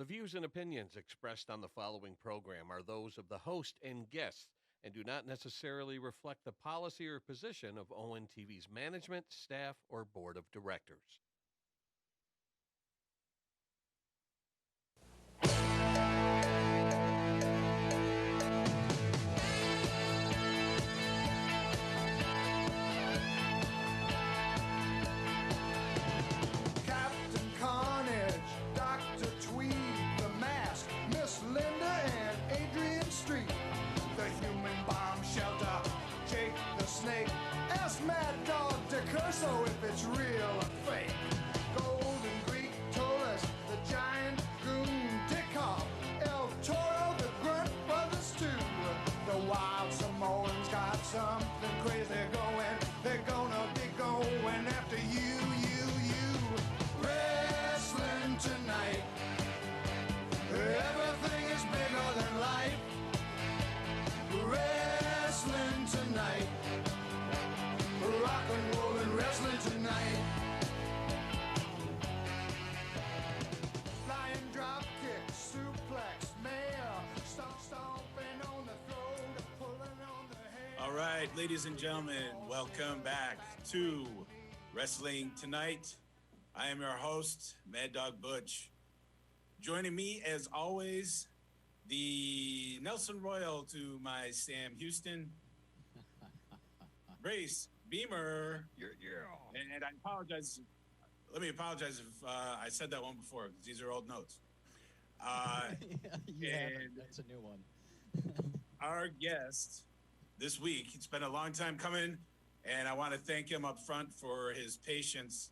The views and opinions expressed on the following program are those of the host and guests and do not necessarily reflect the policy or position of ONTV's management, staff, or board of directors. Captain Carnage, Dr. Tweed, The Mask, Miss Linda and Adrian Street, the Human Bomb Shelter, Jake the Snake, ask Mad Dog DeCurso if it's real or fake. Golden Greek told us the giant goon Dickoff, El Toro, the Grunt Brothers too. The Wild Samoans got something crazy going. They're gonna be going after you. Wrestling tonight. Everything is bigger than life. Wrestling tonight. Rock and roll and wrestling tonight. Flying drop kick, suplex, mail, stomping on the throne, pulling on the hair. All right, ladies and gentlemen, welcome back to Wrestling Tonight. I am your host, Mad Dog Butch. Joining me, as always, the Nelson Royal to my Sam Houston, Race Beemer. And I apologize. Let me apologize if I said that one before, because these are old notes. That's a new one. Our guest this week, it's been a long time coming, and I want to thank him up front for his patience.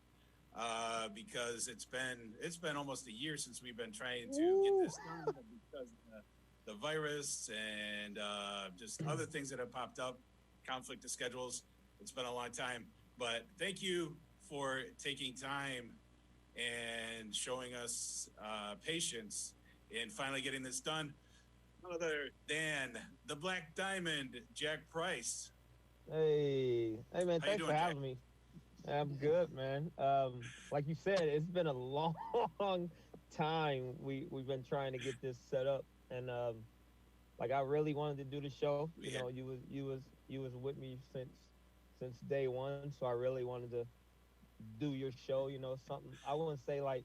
Because it's been almost a year since we've been trying to get this done because of the virus and just other things that have popped up, conflict of schedules. It's been a long time, but thank you for taking time and showing us patience in finally getting this done. Other than the Black Diamond, Jack Price. Hey man, thanks for having me. I'm good, man. Like you said, it's been a long time. We've been trying to get this set up, and like I really wanted to do the show. You know, you was with me since day one, so I really wanted to do your show. You know, something I wouldn't say like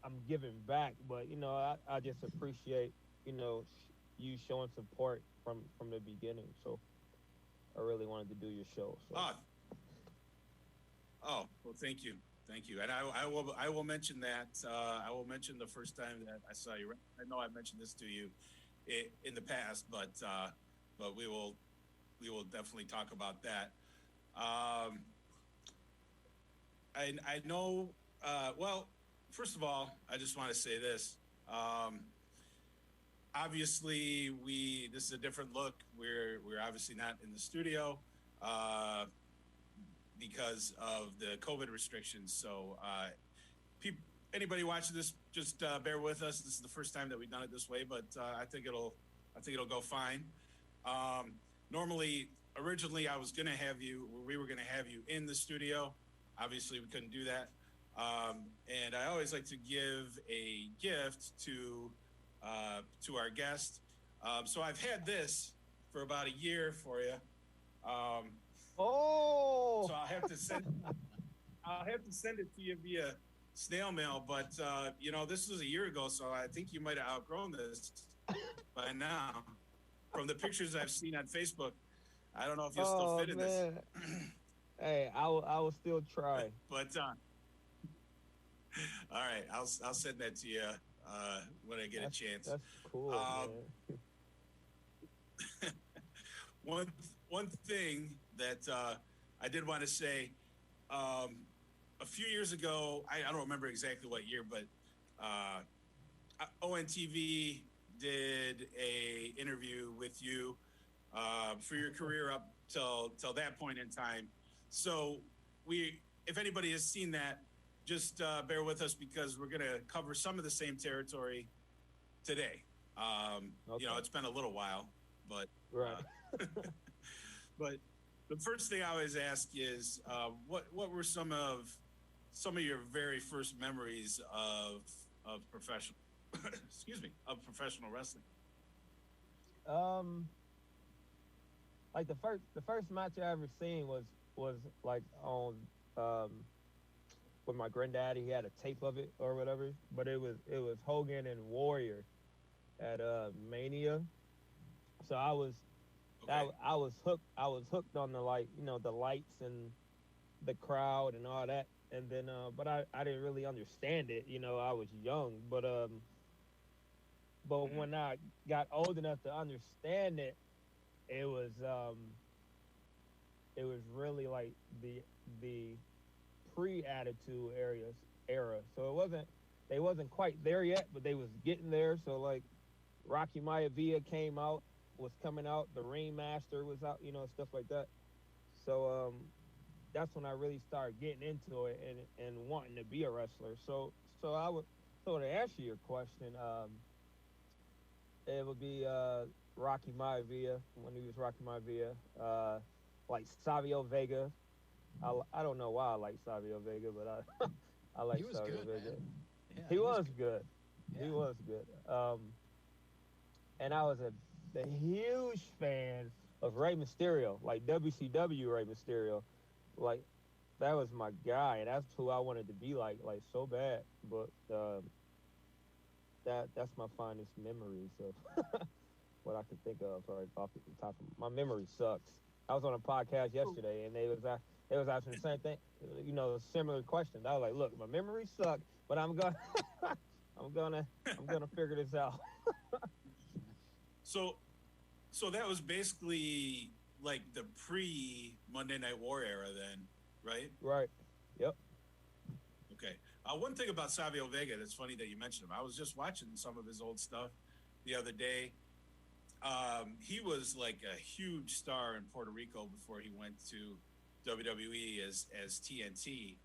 I'm giving back, but you know, I just appreciate you showing support from the beginning. So I really wanted to do your show. So. Oh, well, thank you. And I will mention that. I will mention the first time that I saw you. I know I mentioned this to you in the past, but we will definitely talk about that. I know. Well, first of all, I just want to say this. Obviously, this is a different look. We're obviously not in the studio. Because of the COVID restrictions. So anybody watching this, just bear with us. This is the first time that we've done it this way, but I think it'll go fine. Originally we were going to have you in the studio. Obviously we couldn't do that. And I always like to give a gift to our guest. So I've had this for about a year for you. So I'll have to send it to you via snail mail. But this was a year ago, so I think you might have outgrown this by now. From the pictures I've seen on Facebook, I don't know if you'll still fit in this. Hey, I will still try. But all right, I'll send that to you when I get a chance. That's cool. Man. One thing that I did want to say, a few years ago, I don't remember exactly what year, but ONTV did a interview with you for your career up till that point in time. So if anybody has seen that, just bear with us because we're going to cover some of the same territory today. Okay. It's been a little while, but right. But the first thing I always ask is, what were some of your very first memories of of professional, excuse me, of professional wrestling? Um, like the first match I ever seen was like on um with my granddad. He had a tape of it or whatever, but it was Hogan and Warrior at Mania. So Okay. I was hooked. I was hooked on the, like, the lights and the crowd and all that. And then but I didn't really understand it. I was young, but Mhm. when I got old enough to understand it, it was um it was really like the pre-attitude era. So they wasn't quite there yet, but they was getting there. So like Rocky Maivia came out, was coming out, the Ringmaster was out, stuff like that. So that's when I really started getting into it and wanting to be a wrestler. So to answer your question, it would be Rocky Maivia when he was Rocky Maivia, like Savio Vega. I don't know why I like Savio Vega, but I like He was Savio good, Vega. man. Yeah, He he was was good. good. Yeah. He was good. And I was a huge fan of Rey Mysterio, like WCW Rey Mysterio. Like that was my guy, and that's who I wanted to be like so bad. But that's my fondest memories of what I could think of right off the top of my memory sucks. I was on a podcast yesterday, and they was asking the same thing, similar questions. I was like, look, my memory sucks, but I'm gonna figure this out. So, so that was basically like the pre Monday Night War era, then, right? Right. Yep. Okay. One thing about Savio Vega that's funny that you mentioned him. I was just watching some of his old stuff the other day. He was like a huge star in Puerto Rico before he went to WWE as TNT,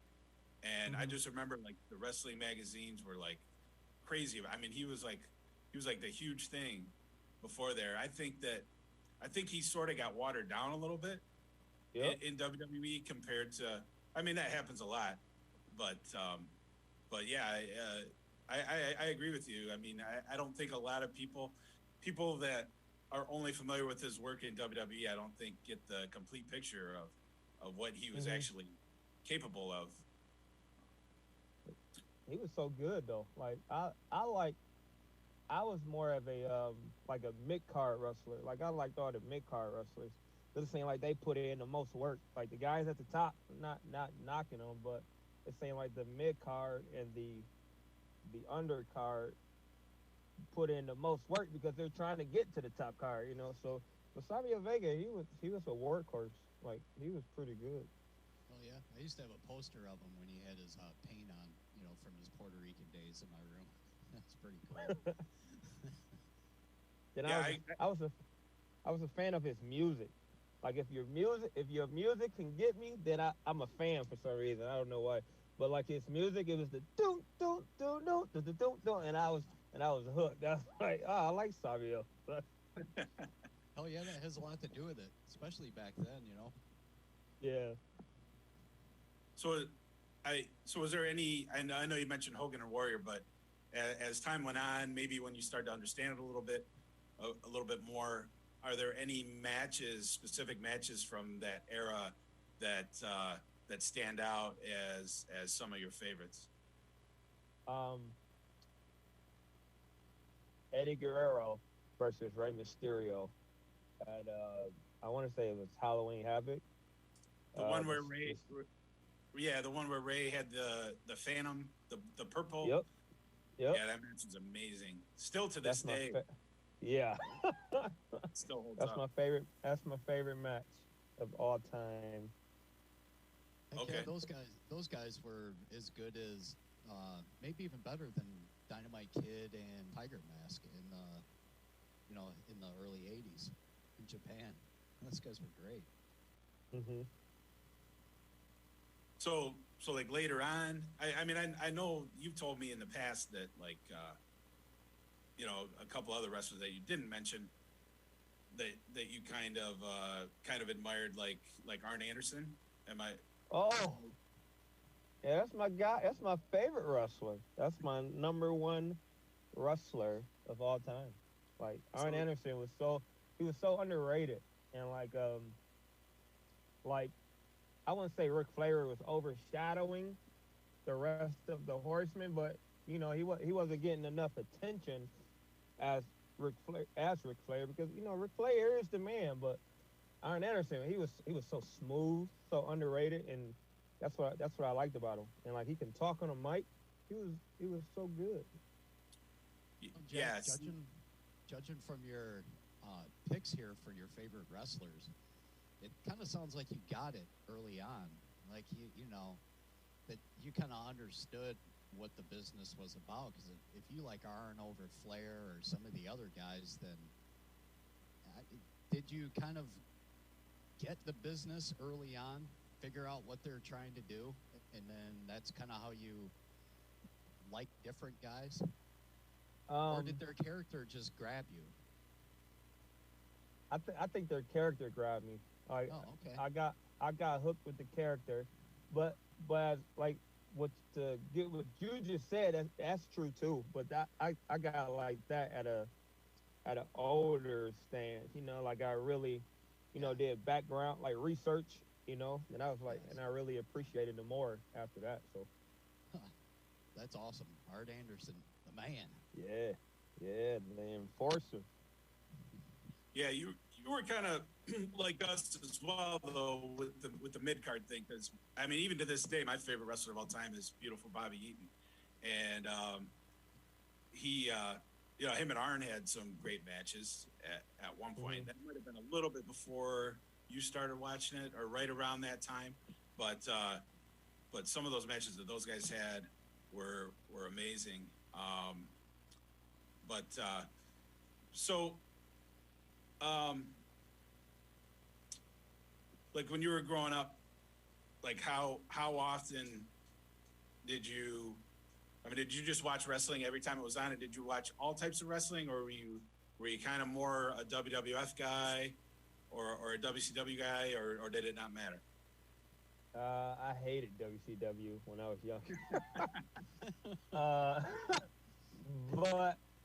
and I Mm-hmm. just remember like the wrestling magazines were like crazy. I mean, he was like the huge thing before there. I think he sort of got watered down a little bit Yep. in WWE compared to. I mean, that happens a lot, but yeah, I agree with you. I mean, I don't think a lot of people that are only familiar with his work in WWE, I don't think get the complete picture of what he was Mm-hmm. actually capable of. He was so good though. Like I was more of a like a mid card wrestler. Like I liked all the mid card wrestlers. It seemed like they put in the most work. Like the guys at the top, not knocking them, but it seemed like the mid card and the undercard put in the most work because they're trying to get to the top card. So Savio Vega, he was a workhorse. Like he was pretty good. Oh yeah, I used to have a poster of him when he had his paint on, from his Puerto Rican days in my room. That's pretty cool. Then Yeah, I was a fan of his music. Like if your music can get me, then I'm a fan for some reason. I don't know why. But like his music, it was the doom doom doom doom doom doom doom, doom, and I was hooked. I was like, oh, I like Savio. Hell yeah, that has a lot to do with it, especially back then. Yeah. so so was there any? I know you mentioned Hogan and Warrior, but as time went on, maybe when you started to understand it a little bit more, are there any matches, specific matches from that era that stand out as some of your favorites? Um, Eddie Guerrero versus Rey Mysterio at I want to say it was Halloween Havoc. The one where This- Yeah, the one where Ray had the Phantom, the purple. Yep. Yep. Yeah, that match is amazing. Still to this That's my day, yeah. it still holds That's up. my favorite. That's my favorite match of all time. Heck Okay. yeah, those guys were as good as, maybe even better than Dynamite Kid and Tiger Mask in the early '80s in Japan. Those guys were great. Hmm. So like later on, I mean, I know you've told me in the past that like, a couple other wrestlers that you didn't mention that you kind of admired, like Arn Anderson. Am I? Oh, Yeah, that's my guy. That's my favorite wrestler. That's my number one wrestler of all time. Like Arn So, Anderson was so he was so underrated, and like I wouldn't say Ric Flair was overshadowing the rest of the Horsemen, but he wasn't getting enough attention as Ric Flair because Ric Flair is the man, but Arn Anderson he was so smooth, so underrated, and that's what I liked about him. And like he can talk on a mic. He was so good. yes. Judging from your picks here for your favorite wrestlers, it kind of sounds like you got it early on. Like that you kind of understood what the business was about. Because if you like Arn over Flair or some of the other guys, then did you kind of get the business early on, figure out what they're trying to do, and then that's kind of how you like different guys? Or did their character just grab you? I think their character grabbed me. Like okay. I got hooked with the character, but as, like what you just said, that's true too. But I got like that at an older stance. Like I really did background like research. And I was like, and I really appreciated it more after that. So that's awesome, Art Anderson, the man. Yeah, the enforcer. Yeah, you were kind of like us as well, though, with the mid card thing. Because I mean, even to this day, my favorite wrestler of all time is beautiful Bobby Eaton, and he, him and Arn had some great matches at one point. Mm-hmm. That might have been a little bit before you started watching it, or right around that time. But some of those matches that those guys had were amazing. Like when you were growing up, like how often did you? I mean, did you just watch wrestling every time it was on, and did you watch all types of wrestling, or were you kind of more a WWF guy, or a WCW guy, or did it not matter? I hated WCW when I was younger.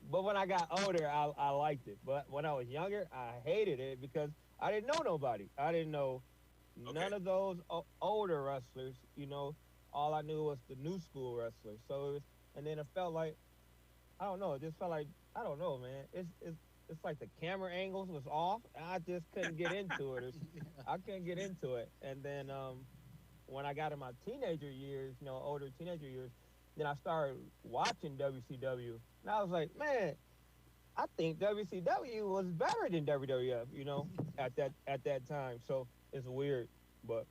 But when I got older, I liked it. But when I was younger, I hated it because I didn't know nobody. I didn't know none of those older wrestlers. All I knew was the new school wrestlers. So and then it felt like, I don't know. It just felt like, I don't know, man. It's like the camera angles was off. And I just couldn't get into it. I couldn't get into it. And then when I got in my teenager years, older teenager years, then I started watching WCW. And I was like, man, I think WCW was better than WWF, at that time. So it's weird, but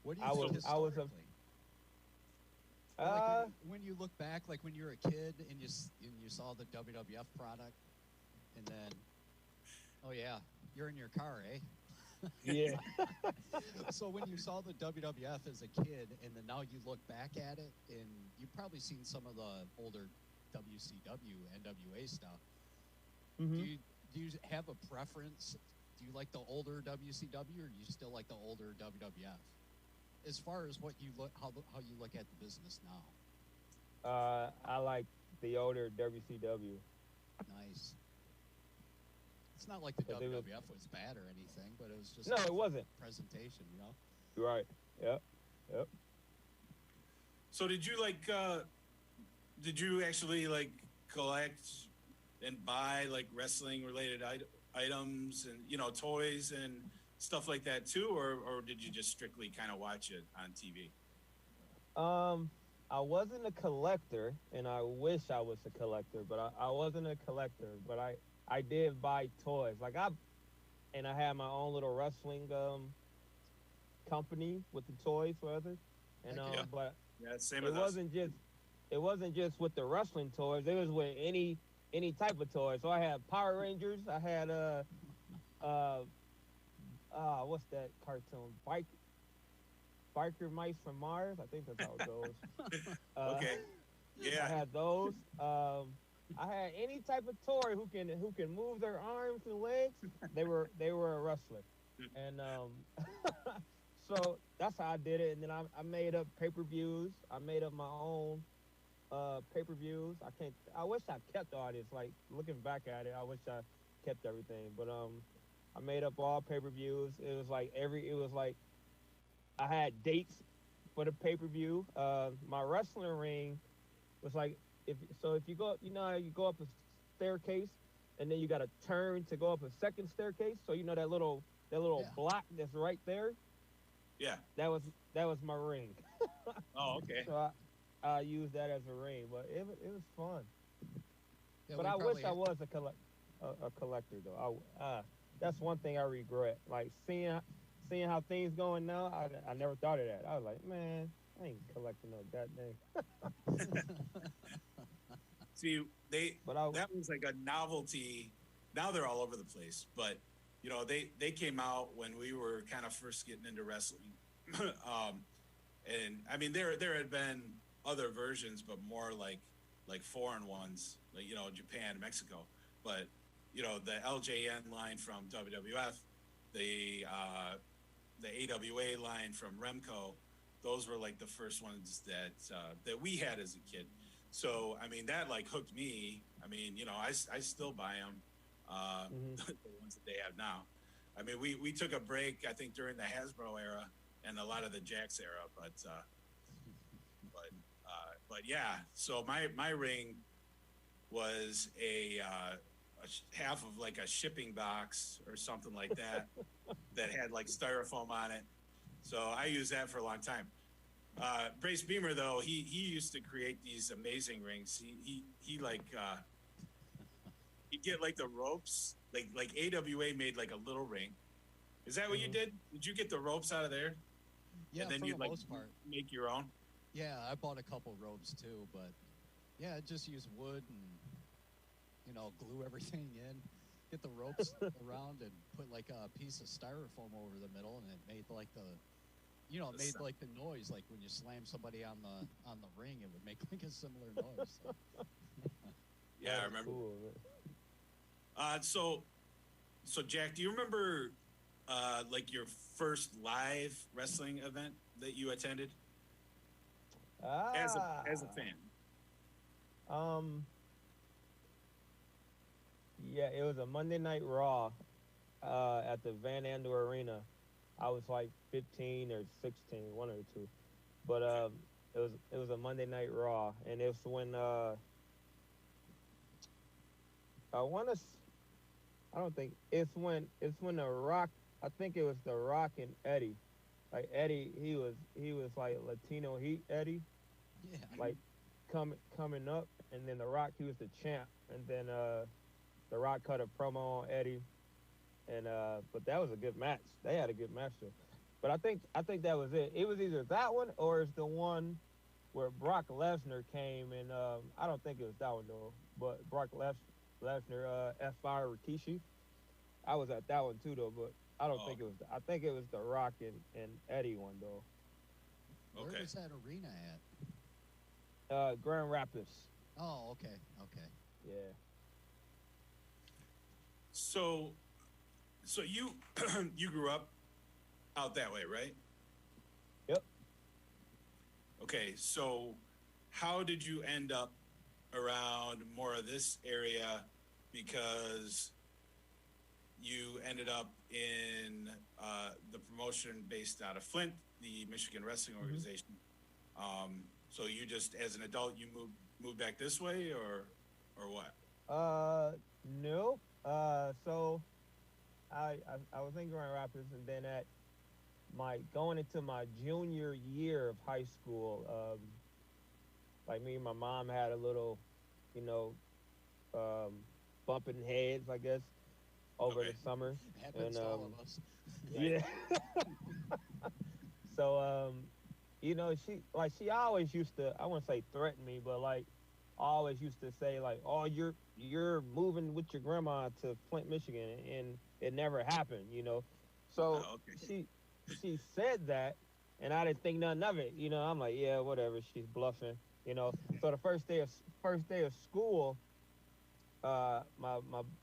what do you think historically? When you look back, like when you were a kid and you saw the WWF product, and then, oh yeah, you're in your car, eh? Yeah. So when you saw the WWF as a kid, and then now you look back at it, and you've probably seen some of the older WCW, NWA stuff. Mm-hmm. Do you have a preference? Do you like the older WCW, or do you still like the older WWF? As far as what you look, how you look at the business now. I like the older WCW. Nice. It's not like the WWF was bad or anything, but it was just it wasn't presentation, Right. Yep. So did you actually like collect and buy like wrestling related items and toys and stuff like that too, or did you just strictly kind of watch it on TV? I wasn't a collector, and I wish I was a collector, but I wasn't a collector. But I did buy toys. I had my own little wrestling company with the toys for others, and but same it with wasn't us. it wasn't just with the wrestling toys. It was with any type of toy. So I had Power Rangers. I had what's that cartoon? Biker Mice from Mars. I think that's how it goes. Okay. Yeah. I had those. I had any type of toy who can move their arms and legs. They were a wrestler, and so that's how I did it, and then I made up pay-per-views. I made up my own pay-per-views. I wish I kept all this. Like looking back at it, I wish I kept everything. But I made up all pay-per-views. It was like I had dates for the pay-per-view. My wrestling ring was like if you go, you know how you go up a staircase and then you got to turn to go up a second staircase. So you know that little block that's right there. Yeah. That was my ring. Oh, okay. So I used that as a ring, but it was fun. Yeah, But we I wish probably I was a collector though. That's one thing I regret. Like seeing how things going now. I never thought of that. I was like, man, I ain't collecting no goddamn. See, But that was like a novelty. Now they're all over the place, but you know, they came out when we were kind of first getting into wrestling. And I mean, there had been other versions, but more like foreign ones, like, you know, Japan, Mexico. But you know, the LJN line from WWF, the AWA line from Remco, those were like the first ones that we had as a kid. So I mean, that like hooked me. I mean, you know, I still buy them, the ones that they have now. I mean, we took a break, I think, during the Hasbro era and a lot of the Jax era, but yeah. So my ring was a half of like a shipping box or something like that that had like styrofoam on it. So I used that for a long time. Brace Beemer, though, he used to create these amazing rings. He like he'd get like the ropes, like AWA made like a little ring. Is that what you did? Did you get the ropes out of there? Yeah, and then for you'd the like most part. make your own. Yeah, I bought a couple ropes too, but yeah, I just use wood and, you know, glue everything in, get the ropes around, and put like a piece of styrofoam over the middle, and it made like like the noise, like when you slam somebody on the ring, it would make like a similar noise. So. Yeah, I remember. Cool. So Jack, do you remember like your first live wrestling event that you attended as a fan? Yeah, it was a Monday Night Raw at the Van Andel Arena. I was like 15 or 16, one or two. But it was a Monday Night Raw, and it's when I don't think it's when the Rock. I think it was the Rock and Eddie. Like Eddie, he was like Latino Heat Eddie. Yeah. Like coming up, and then the Rock, he was the champ, and then the Rock cut a promo on Eddie, and but that was a good match. They had a good match though. But I think that was it. It was either that one or it's the one where Brock Lesnar came, and I don't think it was that one though. But Brock Lesnar F5 Rikishi. I was at that one too though, but I don't think it was. I think it was the Rock and Eddie one though. Okay. Where was that arena at? Grand Rapids. Oh, okay. Yeah. So you you grew up out that way, right? Yep. Okay, so how did you end up around more of this area? Because you ended up in the promotion based out of Flint, the Michigan Wrestling Organization. So you just, as an adult, you moved back this way, or what? No. So I was in Grand Rapids, and then at going into my junior year of high school, like me and my mom had a little, you know, bumping heads, I guess, over the summer. Happens to all of us. Yeah. So you know, she always used to, I wouldn't say threaten me, but like always used to say like, oh, you're moving with your grandma to Flint, Michigan, and it never happened, you know. So she said that, and I didn't think nothing of it, you know. I'm like, yeah, whatever, she's bluffing, you know. So the first day of school, my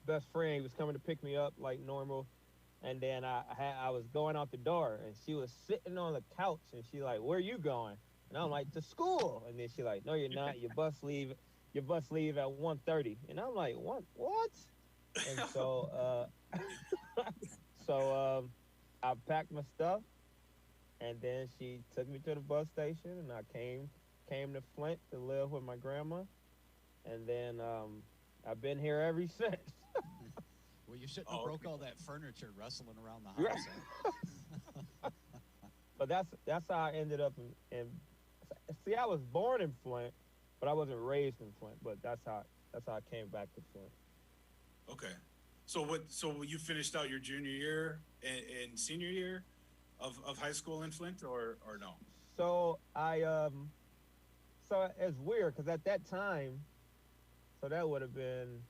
best friend, he was coming to pick me up like normal, And then I was going out the door, and she was sitting on the couch, and she like, "Where you going?" And I'm like, "To school." And then she like, "No, you're not. Your bus leave at 1:30." And I'm like, What?" And so I packed my stuff, and then she took me to the bus station, and I came to Flint to live with my grandma, and then I've been here ever since. Well, you shouldn't have Oh, broke okay. all that furniture wrestling around the house. But that's how I ended up in. See, I was born in Flint, but I wasn't raised in Flint. But that's how I came back to Flint. Okay. So what? So you finished out your junior year and senior year of high school in Flint, or no? So so it's weird because at that time, so that would have been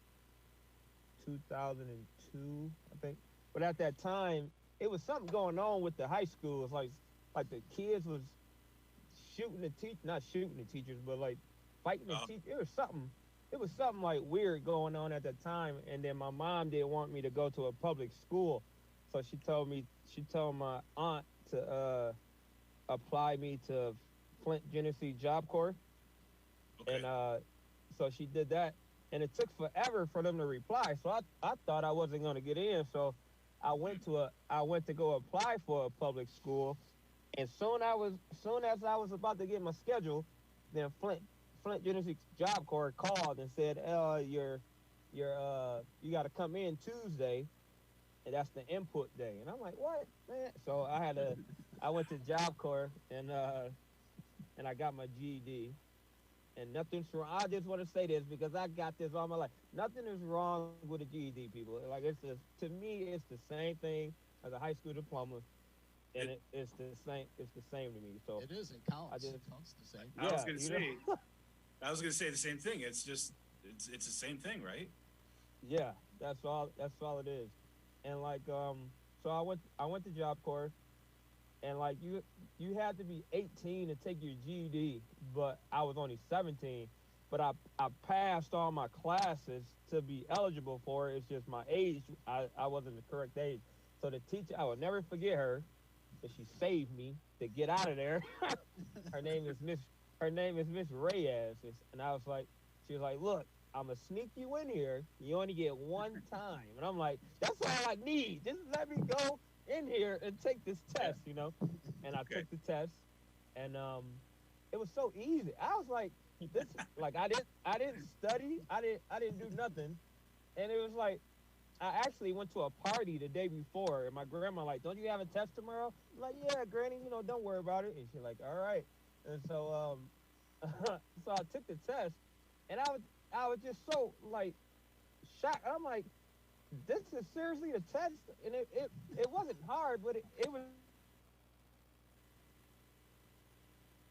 2002, I think. But at that time, it was something going on with the high school. It's like the kids was shooting the teach, not shooting the teachers, but like fighting the teacher. It was something like weird going on at the time. And then my mom didn't want me to go to a public school, so she told my aunt to apply me to Flint Genesee Job Corps, Okay. and so she did that, and it took forever for them to reply. So I thought I wasn't going to get in, so I went to go apply for a public school, and soon as I was about to get my schedule, then Flint Genesee Job Corps called and said, you got to come in Tuesday, and that's the input day. And I'm like, what, man? So I went to Job Corps, and I got my GED. And nothing's wrong. I just want to say this because I got this all my life. Nothing is wrong with a GED, people. Like to me, it's the same thing as a high school diploma, and it's the same. It's the same to me. So It is. It counts. It counts the same. I was yeah, gonna say, I was gonna say the same thing. It's just it's the same thing, right? yeah, that's all. That's all it is. And like so I went to Job Corps, and like you had to be 18 to take your GED, but I was only 17. But I passed all my classes to be eligible for it. It's just my age. I wasn't the correct age. So the teacher, I will never forget her, but she saved me to get out of there. her name is Miss Reyes, and I was like, she was like, look, I'm gonna sneak you in here. You only get one time, and I'm like, that's all I need. Just let me go in here and take this test, And I Okay. took the test, and it was so easy. I was like, this, like I didn't study. I didn't do nothing, and it was like I actually went to a party the day before, and my grandma like, don't you have a test tomorrow? I'm like, yeah, Granny, don't worry about it. And she's like, all right. And so so I took the test, and I was just so like shocked. I'm like, this is seriously the test, and it wasn't hard, but it was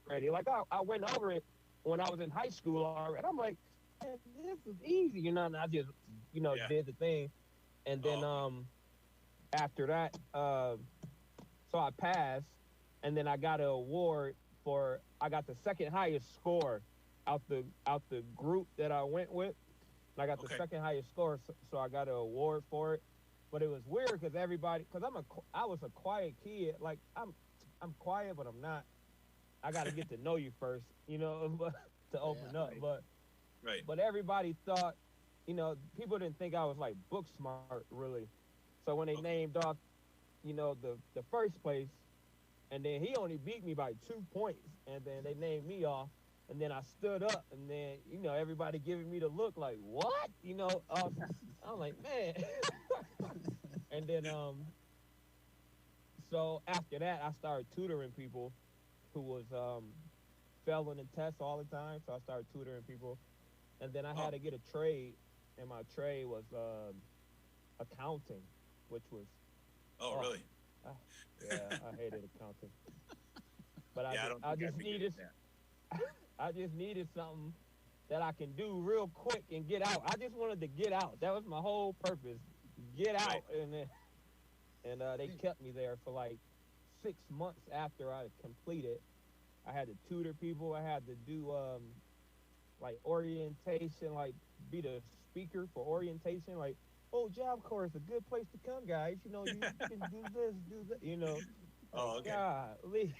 ready. Like I went over it when I was in high school already. I'm like, man, this is easy, and I just Yeah. did the thing, and then after that, so I passed, and then I got an award for I got the second highest score out the group that I went with. And I got the Okay. second highest score, so I got an award for it. But it was weird because I was a quiet kid. Like I'm quiet, but I'm not. I got to get to know you first, but to open up. right. Right. But everybody thought, people didn't think I was like book smart really. So when they named off, the first place, and then he only beat me by 2 points, and then they named me off. And then I stood up, and then everybody giving me the look like what, I'm like, man. And then so after that, I started tutoring people who was failing the tests all the time. So I started tutoring people, and then I had to get a trade, and my trade was accounting, which was Oh, really? yeah, I hated accounting, but Yeah, I don't I think just I'd be good needed. at that. I just needed something that I can do real quick and get out. I just wanted to get out. That was my whole purpose. Get out. Right. And they kept me there for like 6 months after I completed. I had to tutor people. I had to do like orientation, like be the speaker for orientation. Like oh, Job Corps is a good place to come, guys. You know, you can do this, do that. You know, Oh, okay. golly.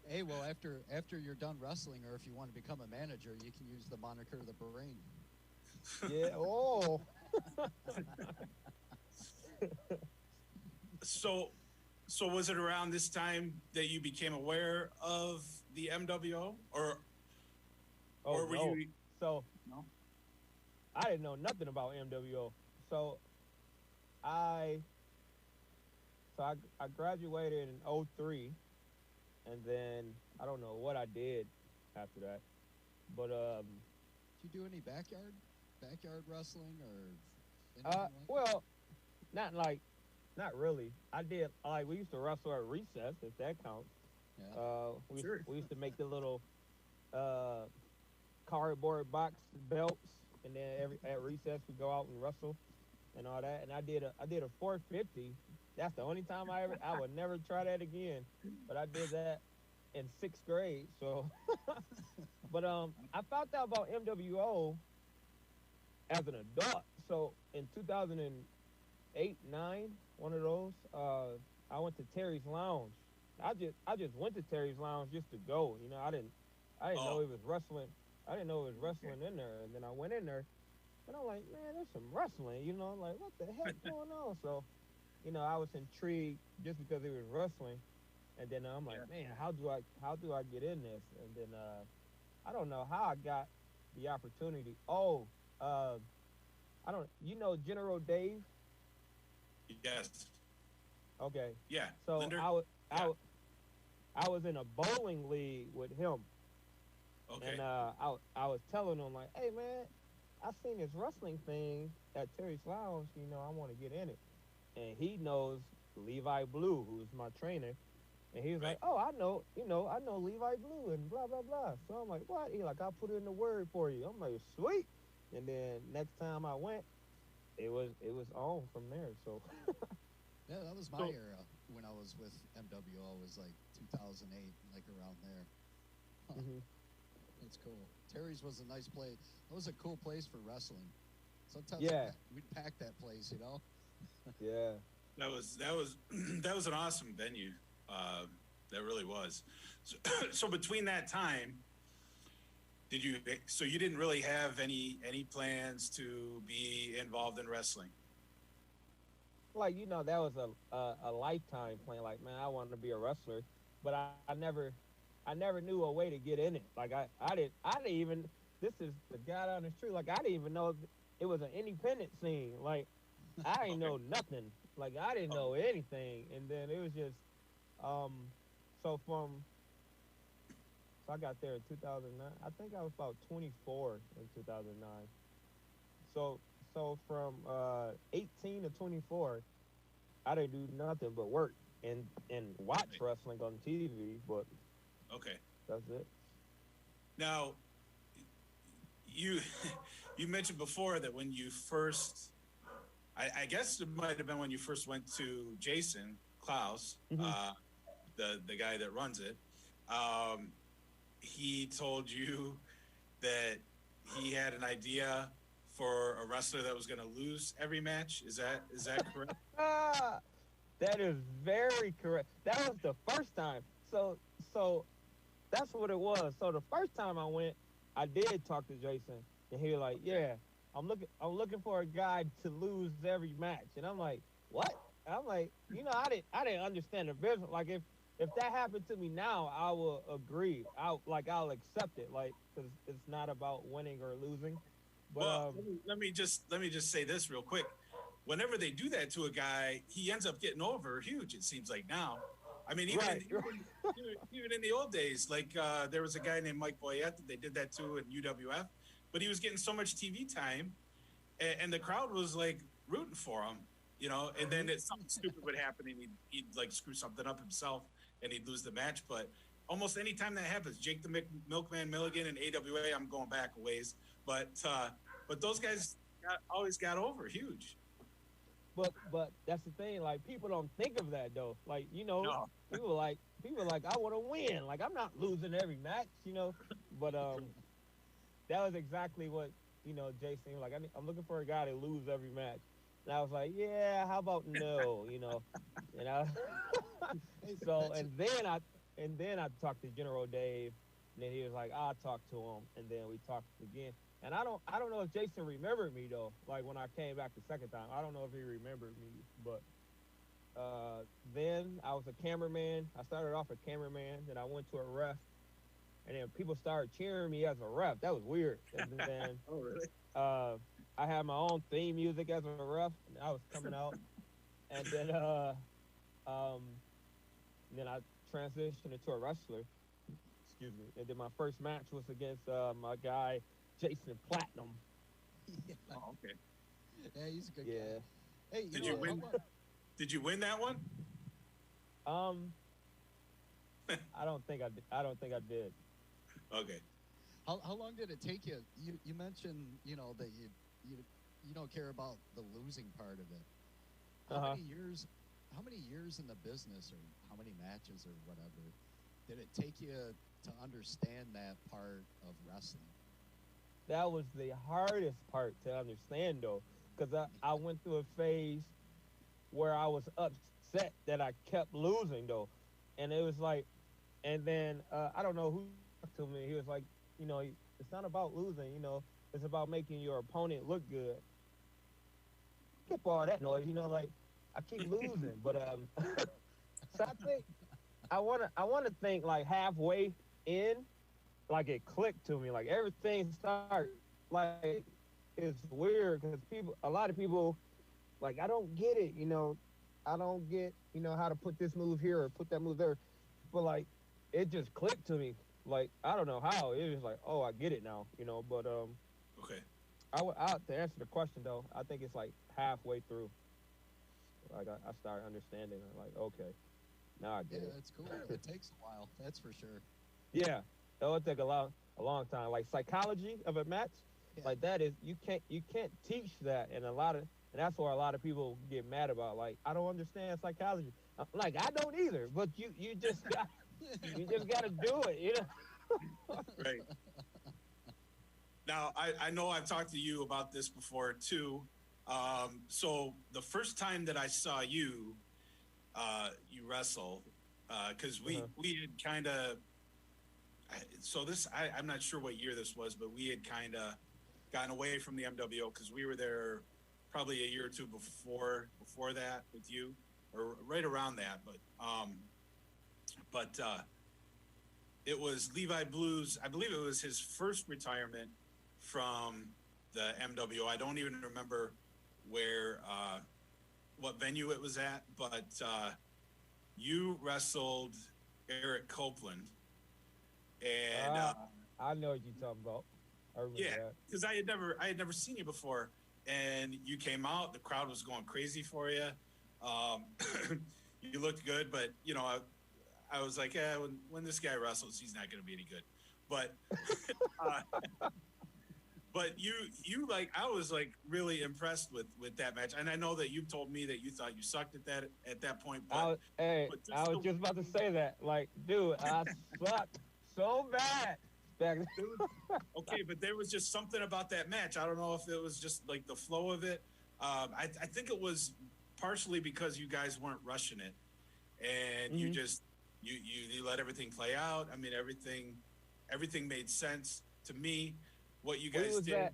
Hey, well, after you're done wrestling, or if you want to become a manager, you can use the moniker the Brain. Yeah. Oh. So was it around this time that you became aware of the MWO, or were no. you? So No. I didn't know nothing about MWO. So I I graduated in '03, and then I don't know what I did after that. But Did you do any backyard wrestling or anything like well, not like not really. I did like we used to wrestle at recess, if that counts. that? Yeah. Sure. We used to make the little uh cardboard box belts, and then at recess we go out and wrestle and all that. And I did a 450. That's the only time I would never try that again. But I did that in 6th grade. So, but I found out about MWO as an adult. So in 2008, 9, one of those, I went to Terry's Lounge. I just went to Terry's Lounge just to go. You know, I didn't know it was wrestling. I didn't know it was wrestling in there. And then I went in there, and I'm like, man, there's some wrestling. You know, I'm like, what the heck going on? So, you know, I was intrigued just because it was wrestling. And then I'm like, man, how do I get in this? And then I don't know how I got the opportunity. Oh, I don't. You know General Dave? Yes. Okay. Yeah. So Linder? I was in a bowling league with him, Okay. and I was telling him like, hey man, I seen this wrestling thing at Terry's Lounge. You know, I want to get in it, and he knows Levi Blue, who's my trainer. And he was like, oh, I know Levi Blue and blah, blah, blah. So I'm like, what? He like, I'll put in the word for you. I'm like, sweet. And then next time I went, it was on from there. So Yeah, that was my era when I was with MWO. Was like 2008, like around there. Huh. That's cool. Terry's was a nice place. That was a cool place for wrestling. Sometimes we'd pack that place, you know. Yeah. That was that was an awesome venue. That really was. So between that time, so you didn't really have any plans to be involved in wrestling? Like, you know, that was a lifetime plan. Like, man, I wanted to be a wrestler, but I never knew a way to get in it. Like I didn't even, this is the God honest truth. Like I didn't even know it was an independent scene. Like I didn't know nothing. Like I didn't know anything. And then it was just so I got there in 2009. I think I was about 24 in 2009. So from 18 to 24, I didn't do nothing but work and watch wrestling on TV. But okay, that's it. Now, you mentioned before that when you first, I guess it might have been when you first went to Jason Klaus, the guy that runs it. He told you that he had an idea for a wrestler that was going to lose every match. Is that correct? That is very correct. That was the first time. So that's what it was. So the first time I went, I did talk to Jason, and he was like, "Yeah, I'm looking for a guy to lose every match." And I'm like, "What?" I'm like, you know, I didn't understand the business. Like if that happened to me now, I will agree. I'll accept it. Like, because it's not about winning or losing. But well, let me just say this real quick. Whenever they do that to a guy, he ends up getting over huge. It seems like now. I mean, even in the old days, like there was a guy named Mike Boyette that they did that to in UWF, but he was getting so much TV time, and the crowd was like rooting for him, you know. And then something stupid would happen, and he'd like screw something up himself, and he'd lose the match. But almost any time that happens, Jake the Milkman Milligan and AWA, I'm going back a ways, but those guys always got over huge. But that's the thing. Like people don't think of that though. Like people like I want to win. Like I'm not losing every match, you know. But that was exactly what Jason was like, I'm looking for a guy to lose every match. And I was like, yeah, how about no, and I, Hey, so that's and then I talked to General Dave, and then he was like, I'll talk to him, and then we talked again. And I don't know if Jason remembered me though. Like when I came back the second time, I don't know if he remembered me, but then I was a cameraman. I started off a cameraman, then I went to a ref, and then people started cheering me as a ref. That was weird. And then Oh, really? I had my own theme music as a ref, and I was coming out, and um, then I transitioned into a wrestler. Excuse me. And then my first match was against my guy Jason Platinum. yeah, Oh, okay. yeah, he's a good Yeah. guy. Hey, Did you win? Did you win that one? Um, I don't think I did. I don't think I did. Okay. How long did it take you? You mentioned that you don't care about the losing part of it. How many years? How many years in the business, or how many matches, or whatever, did it take you to understand that part of wrestling? That was the hardest part to understand though, because I went through a phase where I was upset that I kept losing though, and it was like, and then I don't know who talked to me. He was like, it's not about losing, it's about making your opponent look good. Skip all that noise, like I keep losing, but so I think I wanna think like halfway in, like it clicked to me, like everything started, like it's weird because a lot of people, like I don't get it, I don't get, how to put this move here or put that move there, but like it just clicked to me, like I don't know how. It was like, oh, I get it now, but Okay. to answer the question though, I think it's like halfway through. Like I started understanding. I'm like, okay, now I get Yeah, it. that's cool. It takes a while, that's for sure. Yeah, it'll take a long time. Like psychology of a match, Yeah. like that is you can't teach that, and that's where a lot of people get mad about. Like I don't understand psychology. I'm like I don't either, but you just got to do it. Right. Now, I know I've talked to you about this before too. So the first time that I saw you, you wrestle, because we had kind of, so this I'm not sure what year this was, but we had kind of gotten away from the MWO because we were there probably a year or two before that with you, or right around that. But it was Levi Blues. I believe it was his first retirement from the MWO. I don't even remember where, what venue it was at, but you wrestled Eric Copeland, and I know what you're talking about. I remember yeah, that. because I had never seen you before, and you came out. The crowd was going crazy for you. You looked good, but I was like, yeah, when this guy wrestles, he's not going to be any good. But but you like, I was like really impressed with that match, and I know that you told me that you thought you sucked at that point. But I was just about to say that. Like, dude, I sucked so bad back then. Okay, but there was just something about that match. I don't know if it was just like the flow of it. I think it was partially because you guys weren't rushing it, and you just you let everything play out. I mean, everything made sense to me. What you guys did.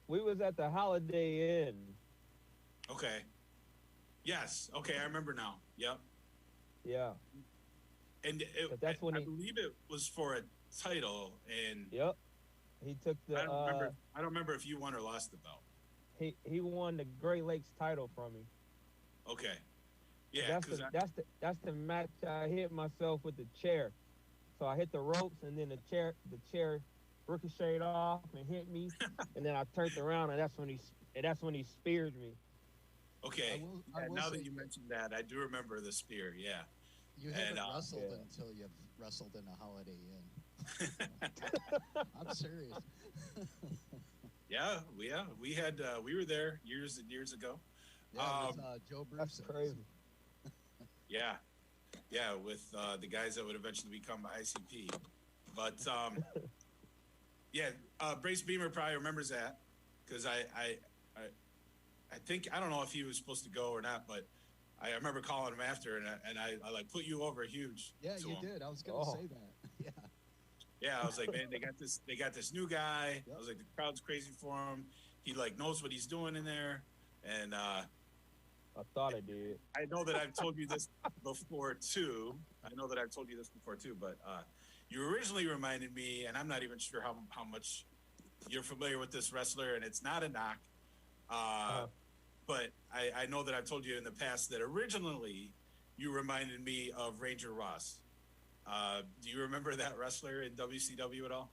We was at the Holiday Inn. Okay. Yes. Okay, I remember now. Yep. Yeah. And that's when I believe it was for a title, and yep, he took the. I don't remember if you won or lost the belt. He won the Great Lakes title from me. Okay. Yeah. That's the match I hit myself with the chair. So I hit the ropes, and then the chair ricocheted off and hit me, and then I turned around, and that's when he speared me. Okay. I will now say, that you mentioned that, I do remember the spear. Yeah. you haven't wrestled until you've wrestled in a Holiday Inn. I'm serious. Yeah, we were there years and years ago. Yeah, it was, Joe Bruce. That's crazy. Yeah, with the guys that would eventually become ICP. But Yeah, Brace Beemer probably remembers that because I think I don't know if he was supposed to go or not, but I remember calling him after, and I like put you over huge. Yeah, to you him. did. I was gonna say that. Yeah. Yeah, I was like, man, they got this new guy. Yep. I was like, the crowd's crazy for him. He like knows what he's doing in there, and I thought I did. I know that I've told you this before too. But you originally reminded me, and I'm not even sure how much you're familiar with this wrestler, and it's not a knock. But I know that I've told you in the past that originally you reminded me of Ranger Ross. Do you remember that wrestler in WCW at all?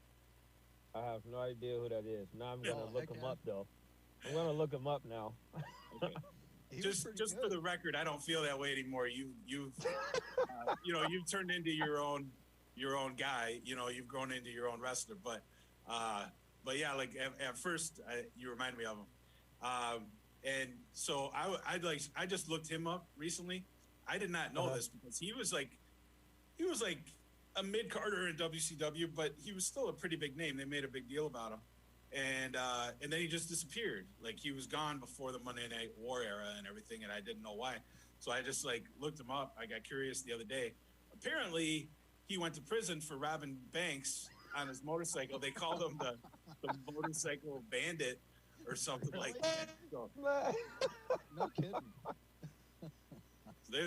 I have no idea who that is. Now I'm gonna look him yeah. up though. I'm gonna look him up now. Okay. Just for the record, I don't feel that way anymore. You've turned into your own guy. You know, you've grown into your own wrestler. But yeah, like at first you reminded me of him. And so I just looked him up recently. I did not know this because he was like a mid-carder in WCW, but he was still a pretty big name. They made a big deal about him. And then he just disappeared. Like he was gone before the Monday Night War era and everything, and I didn't know why. So I just like looked him up. I got curious the other day. Apparently, he went to prison for robbing banks on his motorcycle. They called him the motorcycle bandit or something like that. So, No kidding.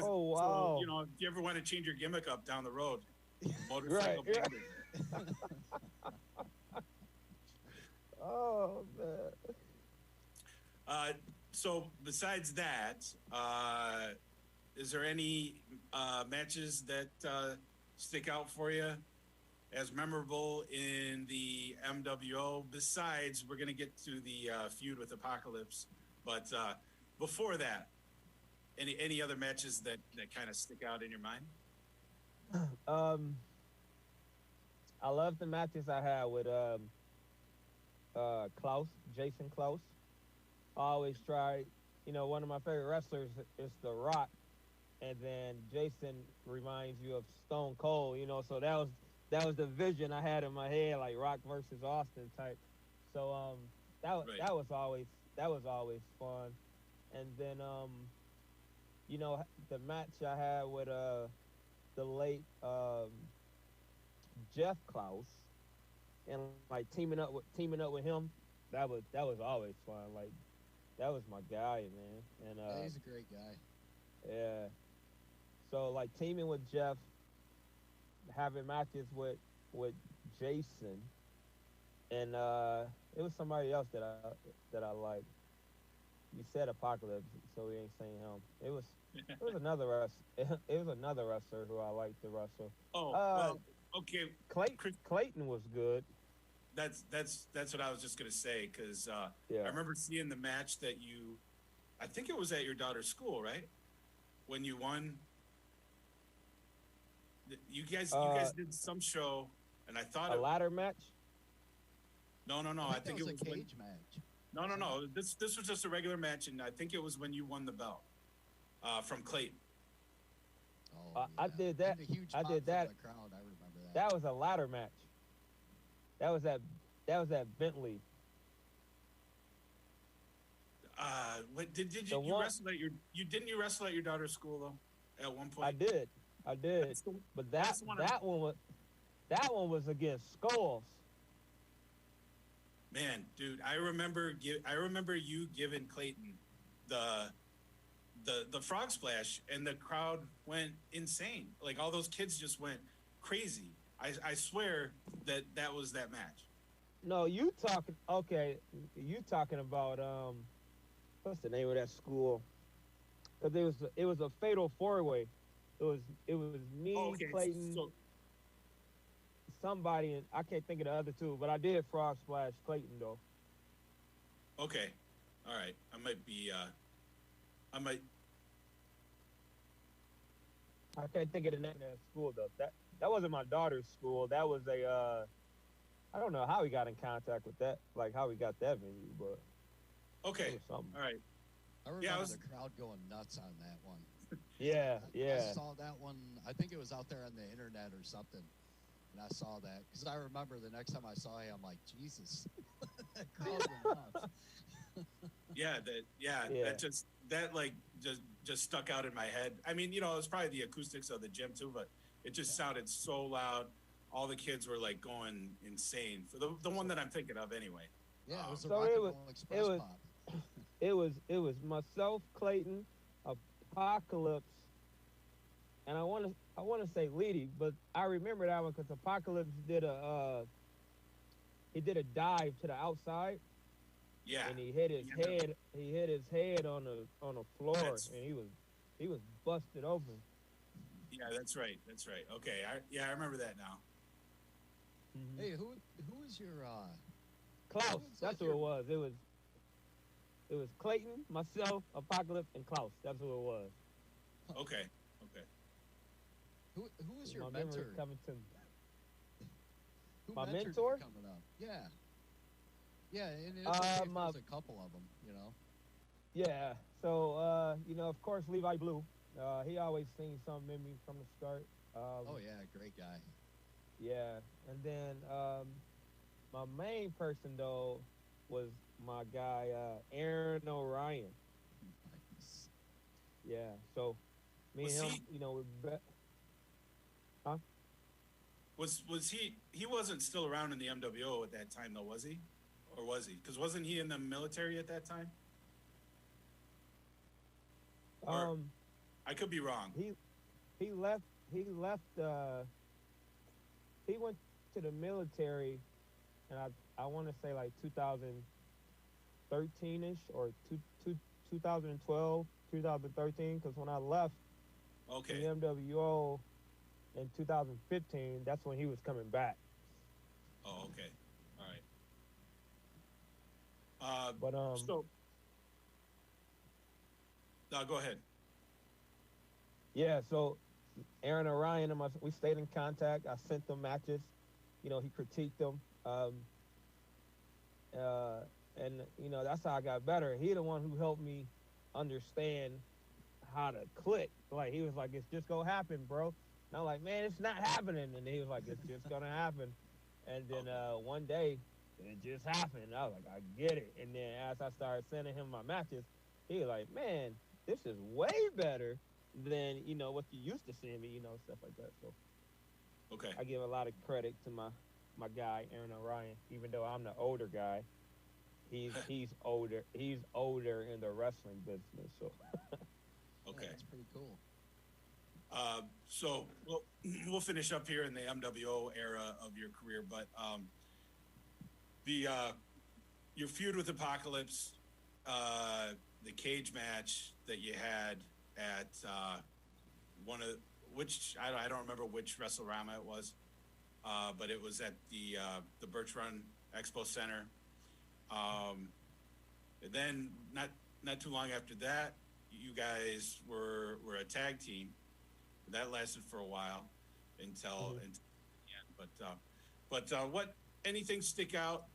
Oh wow! So, if you ever want to change your gimmick up down the road, motorcycle bandit. Oh man. So besides that, is there any matches that stick out for you as memorable in the MWO? Besides, we're going to get to the feud with Apocalypse, but before that, any other matches that kind of stick out in your mind? I love the matches I had with Jason Klaus. I always try, one of my favorite wrestlers is The Rock, and then Jason reminds you of Stone Cold, so that was the vision I had in my head, like Rock versus Austin type. So that was always fun. And then the match I had with the late Jeff Klaus, and like teaming up with him, that was always fun. Like that was my guy, man. And Yeah, he's a great guy. yeah. So like teaming with Jeff, having matches with Jason, and it was somebody else that I liked. You said Apocalypse, so we ain't saying him. It was another wrestler who I liked to wrestle. Oh, well, okay. Clayton was good. That's what I was just gonna say because Yeah. I remember seeing the match that I think it was at your daughter's school, right? When you won. You guys did some show, and I thought a ladder match. No. I think it was a cage match. No. This was just a regular match, and I think it was when you won the belt from Clayton. Oh, I did that. I did that. The crowd, I remember that. That was a ladder match. That was at Bentley. What did you wrestle at your? You wrestle at your daughter's school though? At one point, I did. But that one was against Skulls. Man, dude, I remember you giving Clayton the frog splash, and the crowd went insane. Like all those kids just went crazy. I swear that was that match. No, you talking about what's the name of that school? Because it was a fatal 4-way. It was me, Clayton, somebody, and I can't think of the other two, but I did frog splash Clayton though. Okay, all right. I can't think of the name of that school though. That wasn't my daughter's school. That was I don't know how we got in contact with that, like how we got that venue, but okay, all right. I remember the crowd going nuts on that one. Yeah. I saw that one. I think it was out there on the internet or something. and I saw that because I remember the next time I saw him, I'm like, Jesus, that crowd went nuts. That like just stuck out in my head. I mean, it was probably the acoustics of the gym too, but it just sounded so loud. All the kids were like going insane for the one that I'm thinking of anyway. Yeah, it was a rock and roll express pop. It was myself, Clayton, Apocalypse, and I want to say Leedy, but I remember that one because Apocalypse did a dive to the outside. Yeah. And he hit his head. He hit his head on the floor, and he was busted open. Yeah, that's right. Okay, I remember that now. Mm-hmm. Hey, who is your Klaus? That's who it was. It was Clayton, myself, Apocalypse, and Klaus. That's who it was. Okay. Who is your my mentor? Coming to me. Who my mentored mentor? you coming up? Yeah. Yeah, and it's okay if there's a couple of them, Yeah. So, of course, Levi Blue. He always seen something in me from the start. Oh yeah, great guy. Yeah, and then my main person though was my guy Aaron Orion. Nice. Yeah. So me and him, huh? Was he wasn't still around in the MWO at that time though, was he? Or was he? Because wasn't he in the military at that time? Or, I could be wrong. He left. He went to the military, and I want to say like 2013ish or 2012, 2013. Because when I left the MWO in 2015, that's when he was coming back. Oh, okay. All right. No, go ahead. Yeah, so Aaron Orion and we stayed in contact. I sent them matches. He critiqued them. And that's how I got better. He the one who helped me understand how to click. Like, he was like, it's just gonna happen, bro. And I'm like, man, it's not happening. And he was like, it's just gonna happen. And then one day, it just happened. I was like, I get it. And then as I started sending him my matches, he was like, man, this is way better than, what you used to send me, stuff like that. So I give a lot of credit to my guy, Aaron Orion, even though I'm the older guy. He's older. He's older in the wrestling business. So okay, that's pretty cool. So we'll finish up here in the MWO era of your career, but your feud with Apocalypse, the cage match that you had at I don't remember which WrestleRama it was, but it was at the Birch Run Expo Center. And then not too long after that, you guys were a tag team. That lasted for a while until the end. But what anything stick out?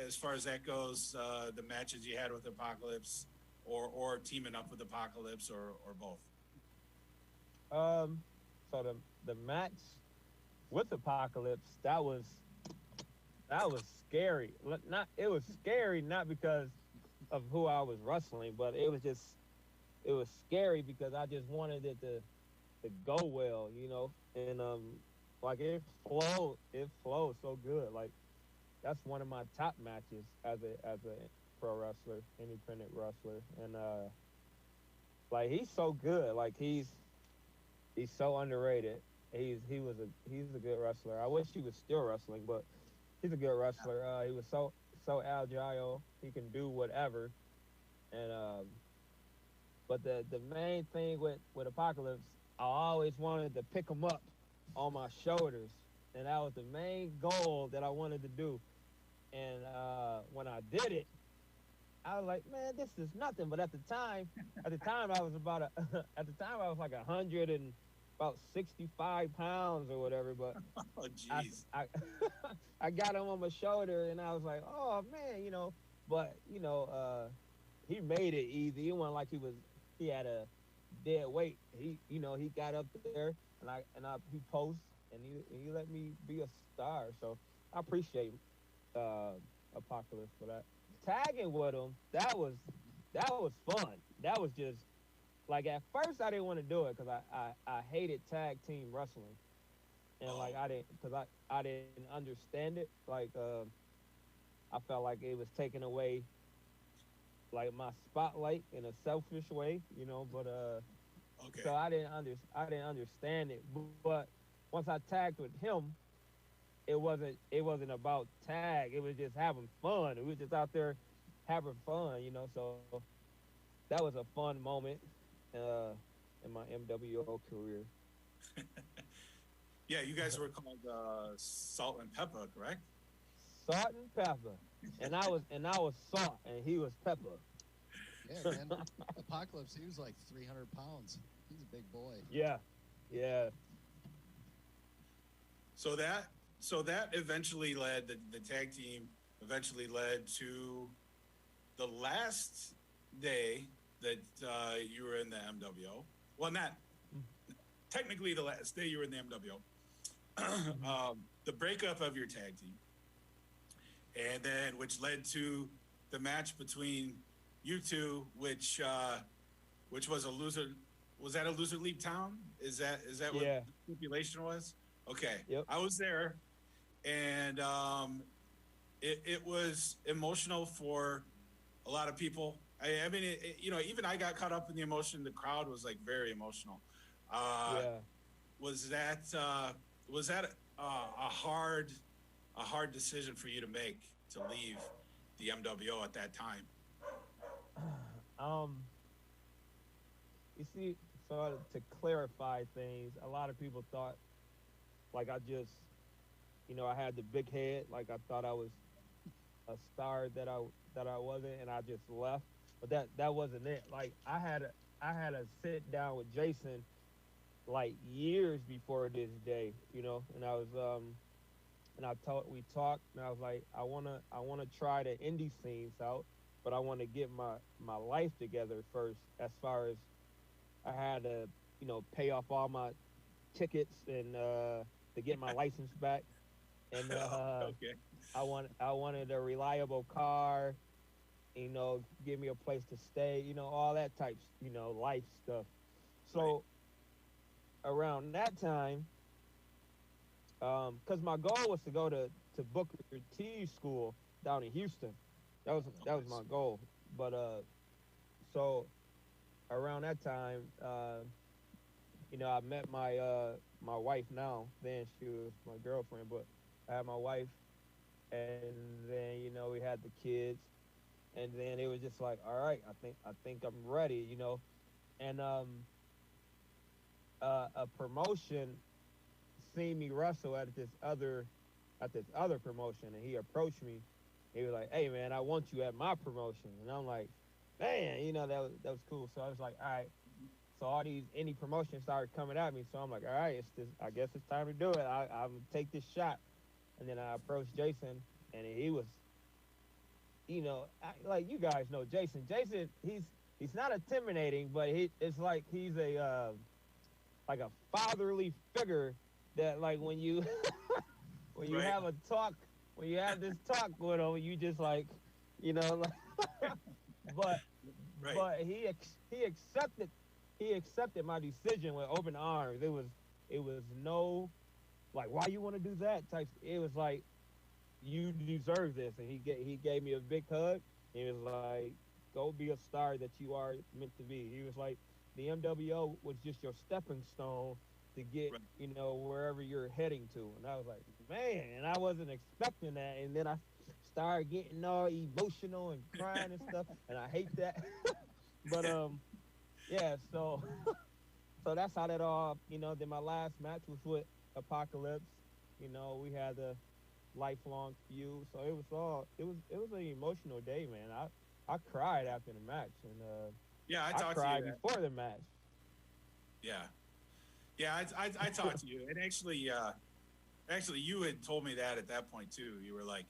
As far as that goes, the matches you had with Apocalypse, or teaming up with Apocalypse, or both. So the match with Apocalypse, that was scary. It was scary not because of who I was wrestling, but it was scary because I just wanted it to go well, and like it flowed so good. Like, that's one of my top matches as a pro wrestler, independent wrestler, and like, he's so good. Like, he's so underrated. He's a good wrestler. I wish he was still wrestling, but he's a good wrestler. He was so agile. He can do whatever. And but the main thing with Apocalypse, I always wanted to pick him up on my shoulders, and that was the main goal that I wanted to do. And when I did it, I was like, man, this is nothing. But at the time I was like 100 and about 65 pounds or whatever. But oh, jeez. I got him on my shoulder, and I was like, oh man, But he made it easy. It wasn't like he had a dead weight. He got up there, and he posed, and he let me be a star. So I appreciate uh, Apocalypse for that. Tagging with him, that was fun. That was just like at first I didn't want to do it because I hated tag team wrestling, and like I didn't because I didn't understand it. Like I felt like it was taking away like my spotlight in a selfish way, But Okay. so I didn't understand it. But once I tagged with him, it wasn't about tag. It was just having fun. We were just out there having fun. So that was a fun moment in my MWO career. Yeah, you guys were called Salt and Pepper, correct? Salt and pepper, and I was salt, and he was pepper. Yeah, man. Apocalypse, he was like 300 pounds. He's a big boy. Yeah, yeah. So that eventually led the tag team eventually led to the last day that you were in the MWO. Well, not technically the last day you were in the MWO. The breakup of your tag team, and then which led to the match between you two, which was a loser. Was that a loser league town? Is that what Yeah. the stipulation was? Okay, Yep. I was there, and it was emotional for a lot of people. I mean, even I got caught up in the emotion. The crowd was like very emotional. Yeah. Was that a hard decision for you to make to leave the MWO at that time? You see, so to clarify things, a lot of people thought like I just, I had the big head, like I thought I was a star that I wasn't, and I just left. But that wasn't it. Like I had a sit down with Jason like years before this day, and I was and we talked, and I was like, I wanna try the indie scenes out, but I want to get my life together first. As far as I had to, pay off all my tickets and to get my license back, and Okay. I wanted a reliable car, give me a place to stay, all that types, life stuff. So around that time, because my goal was to go to Booker T school down in Houston. That was my goal. But so around that time, I met my wife now. Then she was my girlfriend, but I had my wife, and then we had the kids, and then it was just like, all right, I think I'm ready. And a promotion seen me wrestle at this other promotion, and he approached me. He was like, "Hey man, I want you at my promotion," and I'm like, "Man, that was cool." So I was like, "All right." So all these indie promotions started coming at me. So I'm like, "All right, I guess it's time to do it. I'm gonna take this shot." And then I approached Jason, and he was, like you guys know Jason. Jason, he's not intimidating, but it's like he's a like a fatherly figure that like when you when you Right. have a talk when you have this talk with him, you just like, but Right. but he accepted my decision with open arms. It was no like why you want to do that type. It was like you deserve this, and he gave me a big hug. He was like, go be a star that you are meant to be. He was like, the MWO was just your stepping stone to get, Right. wherever you're heading to. And I was like, man, and I wasn't expecting that. And then I started getting all emotional and crying and stuff, and I hate that. But yeah, so that's how that all, then my last match was with Apocalypse. We had a lifelong feud, so it was an emotional day, man. I cried after the match, and Yeah, I I talked to cried you. before the match. Yeah. Yeah, I talked to you, and actually, you had told me that at that point too. You were like,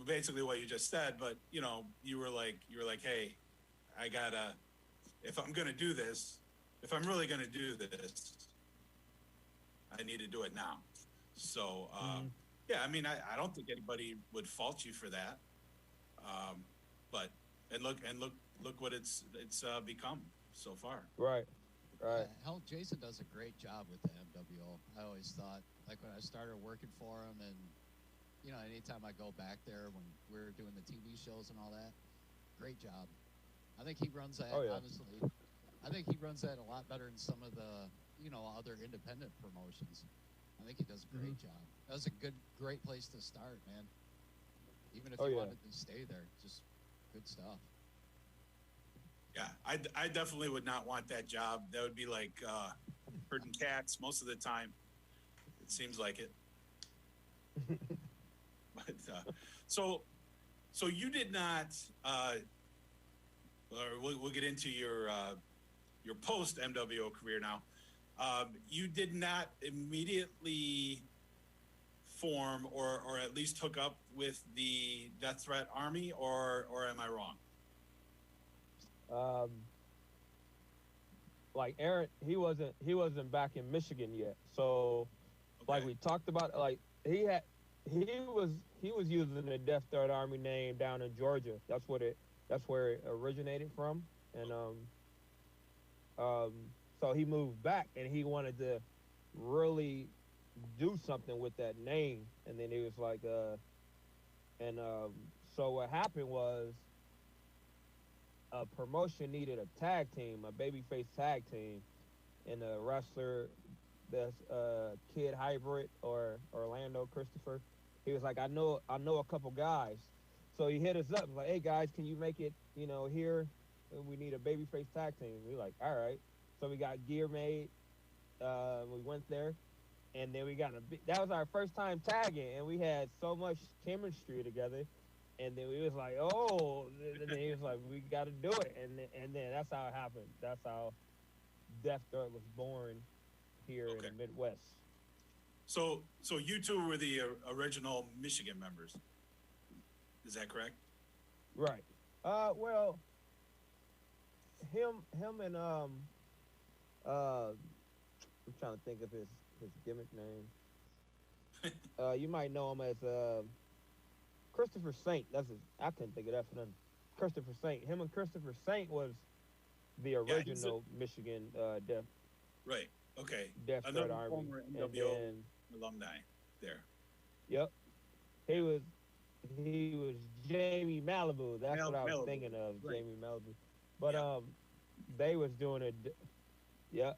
basically what you just said, but you were like, hey, I gotta, if I'm really gonna do this, I need to do it now. So, yeah, I mean, I don't think anybody would fault you for that. But look what it's become so far. Right. Hell, Jason does a great job with the MWO. I always thought, like when I started working for him, and you know, anytime I go back there when we're doing the TV shows and all that, great job. I think he runs that. Honestly, I think he runs that a lot better than some of the other independent promotions. I think he does a great job. That was a great place to start, man. Even if you wanted to stay there, just good stuff. Yeah, I definitely would not want that job. That would be like herding cats most of the time. It seems like it. But so you did not. Or we'll get into your post MWO career now. You did not immediately form or at least hook up with the Death Threat Army, or am I wrong? Like Aaron, he wasn't back in Michigan yet. So, like we talked about, like he was using the Death Threat Army name down in Georgia. That's where it originated from, and so he moved back and he wanted to really do something with that name, and then he was like, so what happened was a promotion needed a tag team, a babyface tag team, and a wrestler that's Kid Hybrid or Orlando Christopher. He was like, I know a couple guys. So he hit us up, like, hey guys, can you make it, here? We need a babyface tag team. We like, all right. So we got gear made. We went there, and then we got that was our first time tagging, and we had so much chemistry together. And then we was like, and then he was like, we got to do it. And then that's how it happened. That's how Death Threat was born here in the Midwest. So you two were the original Michigan members. Is that correct? Right. Well, him and I'm trying to think of his gimmick name. You might know him as Christopher Saint. I couldn't think of that for nothing. Christopher Saint. Him and Christopher Saint was the original Michigan Death. Right. Okay. Death Threat Army. Former MWO alumni there. Yep. He was Jamie Malibu. That's what I was thinking of, right. Jamie Malibu. But they was doing a they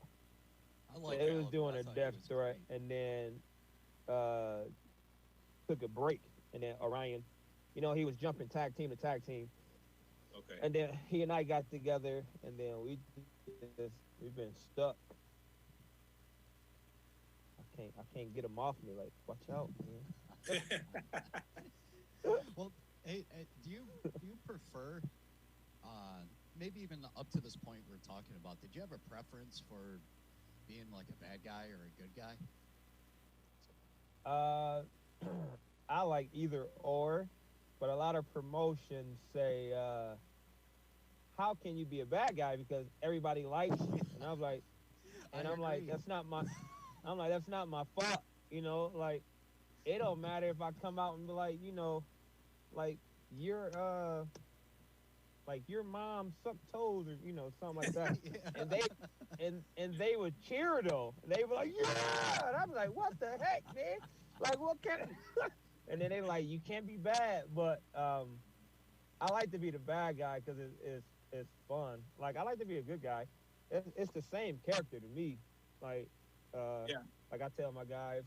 was doing a Death Threat, and then took a break, and then Orion, he was jumping tag team to tag team. Okay. And then he and I got together, and then we've been stuck. I can't get him off me. Like, watch out, man. Well, hey, do you prefer, maybe even up to this point we're talking about, did you have a preference for being like a bad guy or a good guy? I like either or, but a lot of promotions say, how can you be a bad guy because everybody likes you? And I'm like, that's not my fault, like, it don't matter if I come out and be like, like your mom sucked toes or something like that. and they would cheer though. They were like, yeah, and I'm like, what the heck, man? Like, what can and then they like, you can't be bad, but I like to be the bad guy because it's fun. Like, I like to be a good guy. It's the same character to me. Like, like I tell my guys,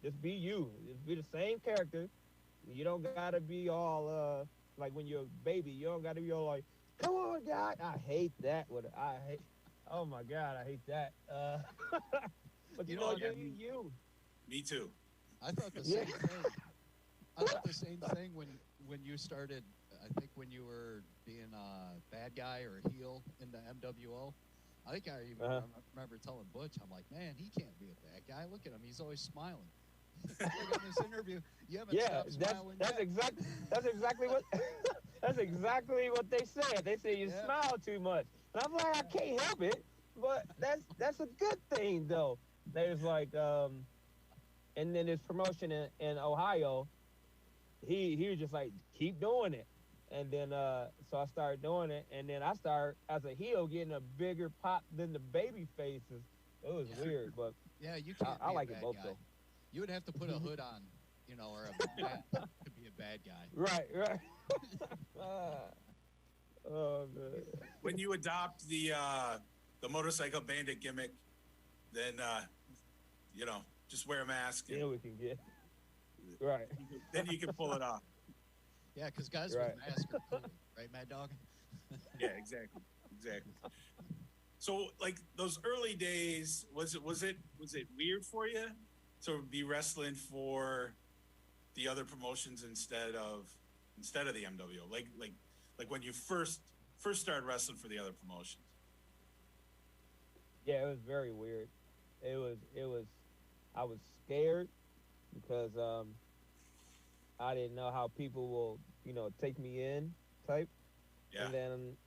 just be you. Just be the same character. You don't gotta be all like when you're a baby. You don't gotta be all like, come on, God. I hate that. Oh my God, I hate that. But you. Me too. I thought the same thing. I thought the same thing when you started. I think when you were being a bad guy or a heel in the MWO. I think I even remember telling Butch, I'm like, man, he can't be a bad guy. Look at him, he's always smiling. Like in this interview, you haven't stopped smiling that's exactly what they said. They say you smile too much, and I'm like, I can't help it, but that's a good thing though. they was like, and then this promotion in Ohio, he was just like, keep doing it. And then so I started doing it, and then I started as a heel getting a bigger pop than the baby faces. It was weird, but yeah, you can't. I be like a it bad both guy. though. You would have to put a hood on, or a hat to be a bad guy. Right. Oh man. When you adopt the motorcycle bandit gimmick, then just wear a mask. And Yeah, we can get right. then you can pull it off. Yeah, because guys Right. with masks are cool, right, Mad Dog? Yeah, exactly. So, like those early days, was it weird for you to be wrestling for the other promotions instead of the MWO? Like when you first started wrestling for the other promotions. Yeah, it was very weird. It was. I was scared because I didn't know how people will, take me in type. Yeah. And then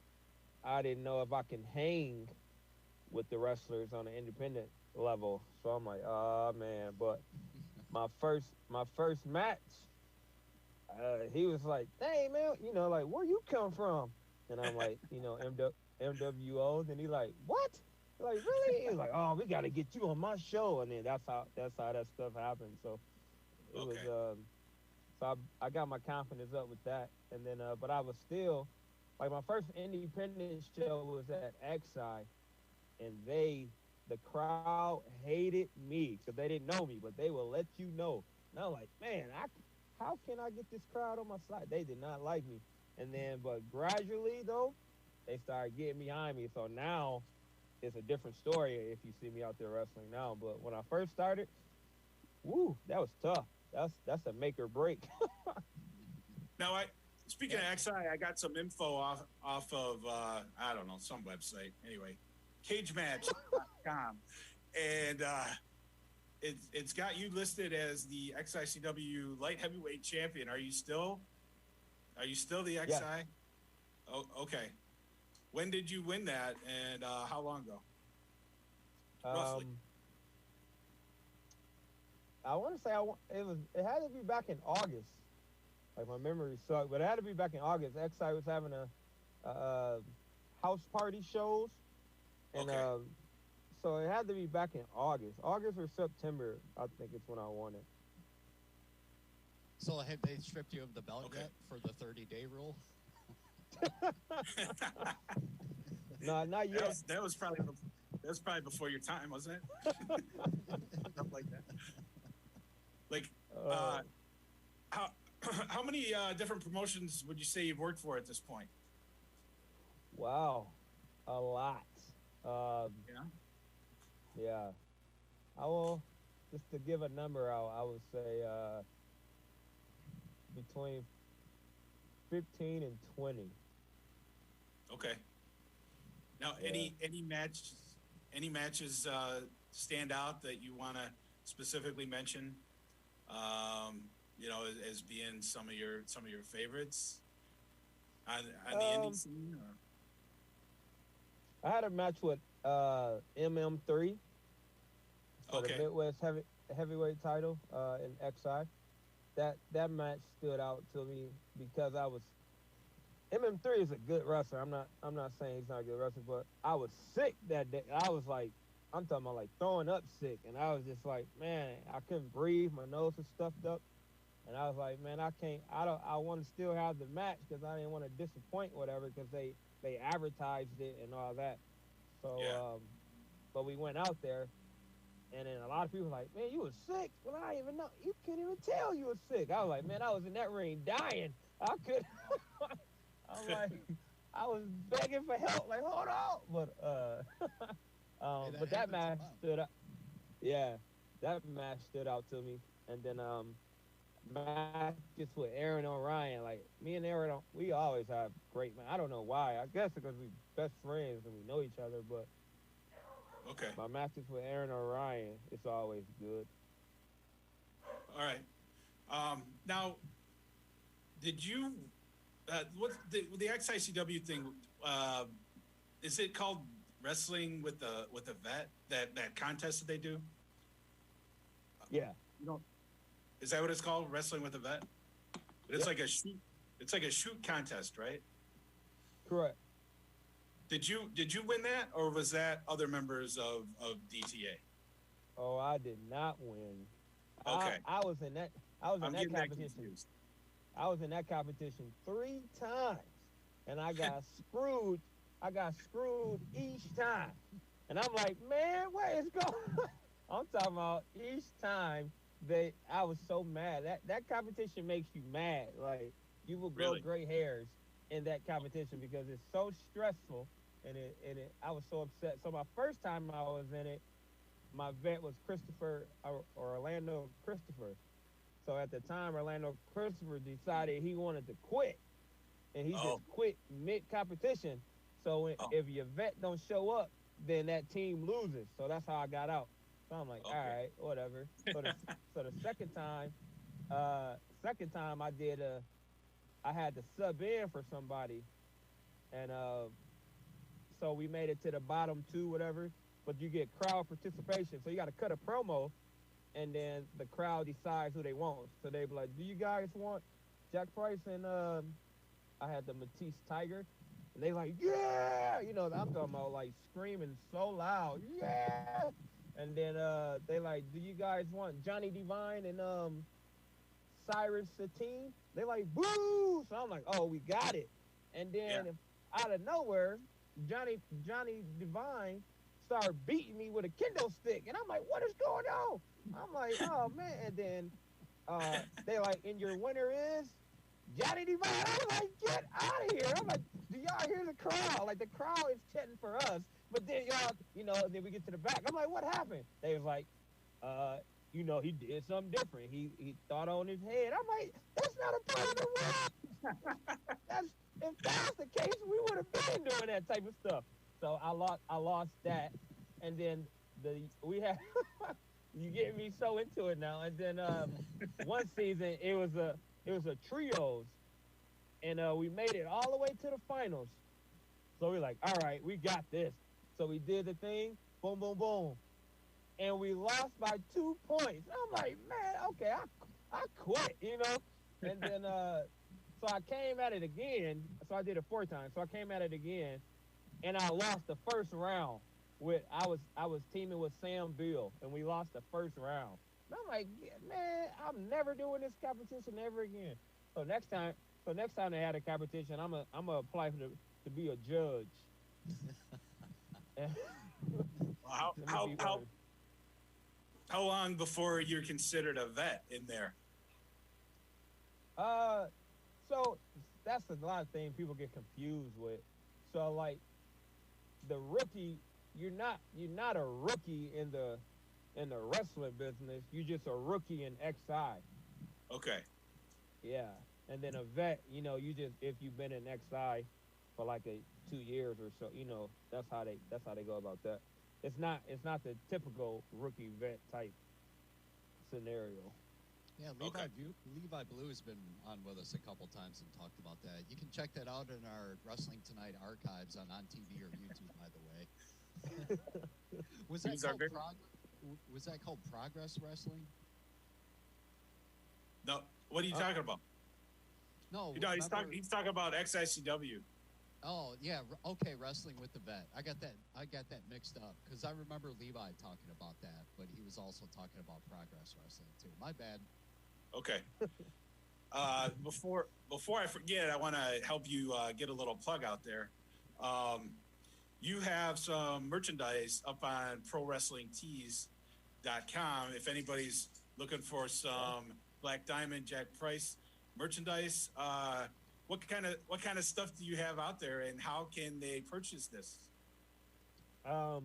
I didn't know if I can hang with the wrestlers on an independent level. So I'm like, oh man. But my first match, he was like, hey man, like where you come from? And I'm like, MWO. Then he like, what? Like really? He's like, oh, we got to get you on my show. And then that's how that stuff happened. So it was so I got my confidence up with that. And then but I was still like my first independent show was at XI, and the crowd hated me because they didn't know me, but they will let you know. And I'm like, man, how can I get this crowd on my side? They did not like me. And then, but gradually though, they started getting behind me. So now it's a different story if you see me out there wrestling now. But when I first started, woo, that was tough. That's a make or break. Now, speaking of XI, I got some info off of I don't know, some website. Anyway, cagematch.com, and it's got you listed as the XICW light heavyweight champion. Are you still the XI? Yeah. Oh, okay. When did you win that, and how long ago? Roughly. I want to say it had to be back in August. Like my memory sucked, but it had to be back in August. XI was having a house party shows, and Okay. so it had to be back in August or September. I think it's when I won it. So have they stripped you of the belt Okay. yet for the 30-day rule? No, not yet. That was probably before your time, wasn't it? Something like that. Like, how many different promotions would you say you've worked for at this point? Wow, a lot. Yeah. Yeah. I will, just to give a number out, I would say between 15 and 20. Okay. Now, any matches stand out that you want to specifically mention? As being some of your favorites on the indie scene. Or? I had a match with MM3 for the Midwest heavyweight title in XI. That match stood out to me because MM3 is a good wrestler. I'm not saying he's not a good wrestler, but I was sick that day. I was like, I'm talking about like throwing up sick, and I was just like, man, I couldn't breathe. My nose was stuffed up, and I was like, man, I want to still have the match because I didn't want to disappoint whatever because they advertised it and all that. So, but we went out there, and then a lot of people were like, man, you was sick. Well, I didn't even know. You couldn't even tell you was sick. I was like, man, I was in that ring dying. I could. I'm like, I was begging for help. Like, hold on. But but that match stood out. Yeah, that match stood out to me. And then matches with Aaron Orion. Like me and Aaron, we always have great man. I don't know why. I guess because we best friends and we know each other. But okay, my matches with Aaron Orion, it's always good. All right. Now, did you? What's the XICW thing? Is it called Wrestling with a Vet? That contest that they do? Yeah. You don't. Is that what it's called? Wrestling with a vet? But it's Yep. like a shoot. It's like a shoot contest, right? Correct. Did you win that, or was that other members of DTA? Oh, I did not win. Okay. I was in that. I was in I'm that getting that competition. confused. I was in that competition 3 times, and I got screwed. I got screwed each time, and I'm like, man, what is going? I'm talking about each time I was so mad. That competition makes you mad. Like you will grow Really? gray hairs in that competition because it's so stressful, and I was so upset. So my first time I was in it, my vet was Christopher or Orlando Christopher. So at the time, Orlando Christopher decided he wanted to quit, and he just quit mid competition. So if your vet don't show up, then that team loses. So that's how I got out. So I'm like, all right, whatever. So the second time I had to sub in for somebody, and so we made it to the bottom 2, whatever. But you get crowd participation, so you got to cut a promo, and then the crowd decides who they want. So they be like, do you guys want Jack Price and I had the Matisse Tiger, and they like, yeah, I'm talking about like screaming so loud, yeah. And then they like, do you guys want Johnny Divine and Cyrus Satine? They like, boo. So I'm like, oh, we got it. And then out of nowhere, Johnny Divine started beating me with a kendo stick, and I'm like, what is going on? I'm like, oh man. And then they like, and your winner is Johnny Divine. I'm like, get out of here. I'm like, do y'all hear the crowd? Like the crowd is chanting for us, but then y'all, then we get to the back. I'm like, what happened? They was like, he did something different. He thought on his head. I'm like, that's not a part of the rule. If that's the case, we would have been doing that type of stuff. So I lost that, and then we had you get me so into it now. And then one season it was a trios, and we made it all the way to the finals. So we're like, all right, we got this. So we did the thing, boom, boom, boom, and we lost by 2 points. I'm like, man, okay, I quit, And then so I came at it again. So I did it 4 times. So I came at it again, and I lost the first round. I was teaming with Sam Bill, and we lost the first round. And I'm like, man, I'm never doing this competition ever again. So next time they had a competition, I'm gonna apply to be a judge. How long before you're considered a vet in there? So that's a lot of things people get confused with. So like the rookie, you're not a rookie in the wrestling business. You're just a rookie in XI. Okay. Yeah, and then a vet, you just if you've been in XI for like 2 years or so, that's how they go about that. It's not the typical rookie vet type scenario. Yeah, Levi Blue has been on with us a couple times and talked about that. You can check that out in our Wrestling Tonight archives on TV or YouTube, by the way. Was that called Progress Wrestling? No. What are you talking about? No, he's talking about XICW. Oh yeah, okay, Wrestling with the Vet. I got that mixed up because I remember Levi talking about that, but he was also talking about Progress Wrestling too. My bad. Okay. Before I forget, I want to help you get a little plug out there. You have some merchandise up on ProWrestlingTees.com. If anybody's looking for some Black Diamond, Jack Price merchandise, what kind of stuff do you have out there, and how can they purchase this? So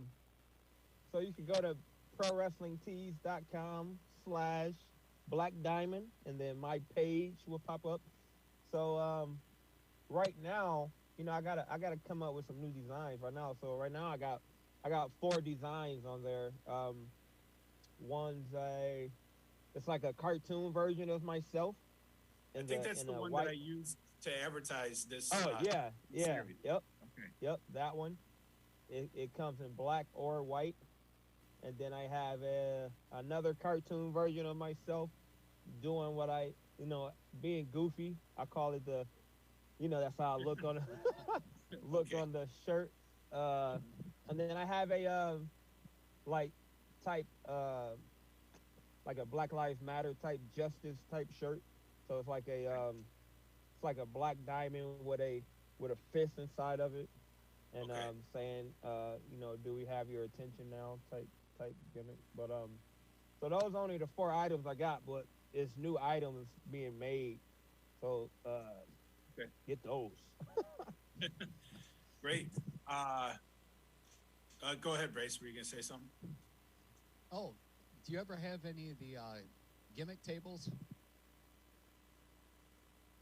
you can go to ProWrestlingTees.com/Black Diamond, and then my page will pop up. So right now, I gotta come up with some new designs right now. So right now I got 4 designs on there. One's it's like a cartoon version of myself. I think that's the one that I used to advertise this. Oh yeah, series. Yep. Okay. Yep, that one. It comes in black or white, and then I have another cartoon version of myself doing what I, being goofy. I call it the, that's how I look on look Okay. on the shirt. Uh, and then I have a like type like a Black Lives Matter type justice type shirt. So it's like a black diamond with a fist inside of it, and Okay. saying do we have your attention now type gimmick. But so those are only the four items I got, but it's new items being made. So Okay. get those. Great. Go ahead, Brace. Were you gonna say something? Oh, do you ever have any of the gimmick tables?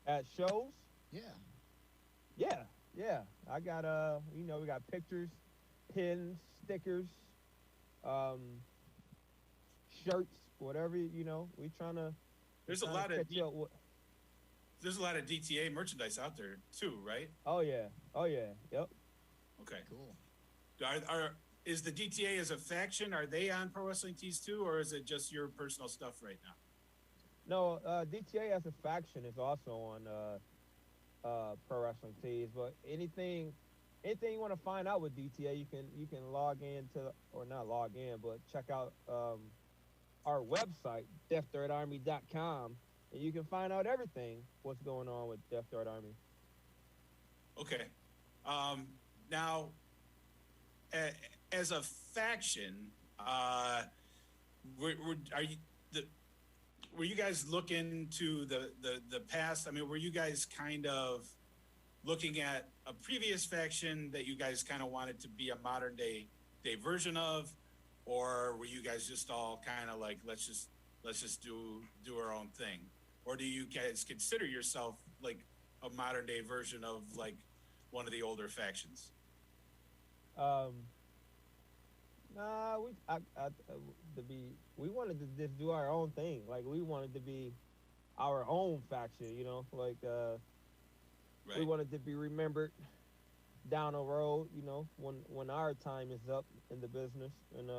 At shows, Yeah. yeah. I got we got pictures, pins, stickers, um, shirts, whatever we trying to There's a trying to lot of catch up with. there's a lot of DTA merchandise out there too, right? Oh yeah, yep. Okay. Cool. Is the DTA as a faction? Are they on Pro Wrestling Tees too, or is it just your personal stuff right now? No, DTA as a faction is also on Pro Wrestling Tees. But anything you want to find out with DTA, you can log in to, or not log in, but check out our website deaththreatarmy.com, and you can find out everything what's going on with Death Threat Army. Okay. Now, as a faction, were you guys looking to the past? I mean, were you guys kind of looking at a previous faction that you guys kind of wanted to be a modern day version of, or were you guys just all kind of like let's just do our own thing, or do you guys consider yourself like a modern day version of like one of the older factions? Nah, we wanted to just do our own thing. Like we wanted to be our own faction, like Right. we wanted to be remembered down the road, when our time is up in the business. And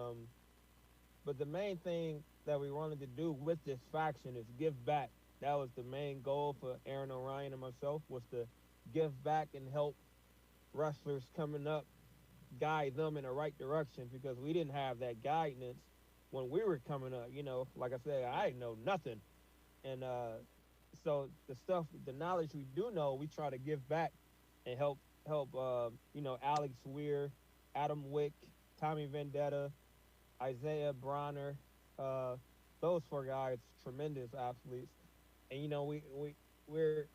but the main thing that we wanted to do with this faction is give back. That was the main goal for Aaron, Orion, and myself, was to give back and help wrestlers coming up, guide them in the right direction, because we didn't have that guidance when we were coming up. Like I said, I didn't know nothing, and so the knowledge we do know, we try to give back and help Alex Weir, Adam Wick, Tommy Vendetta, Isaiah Bronner, those four guys, tremendous athletes. And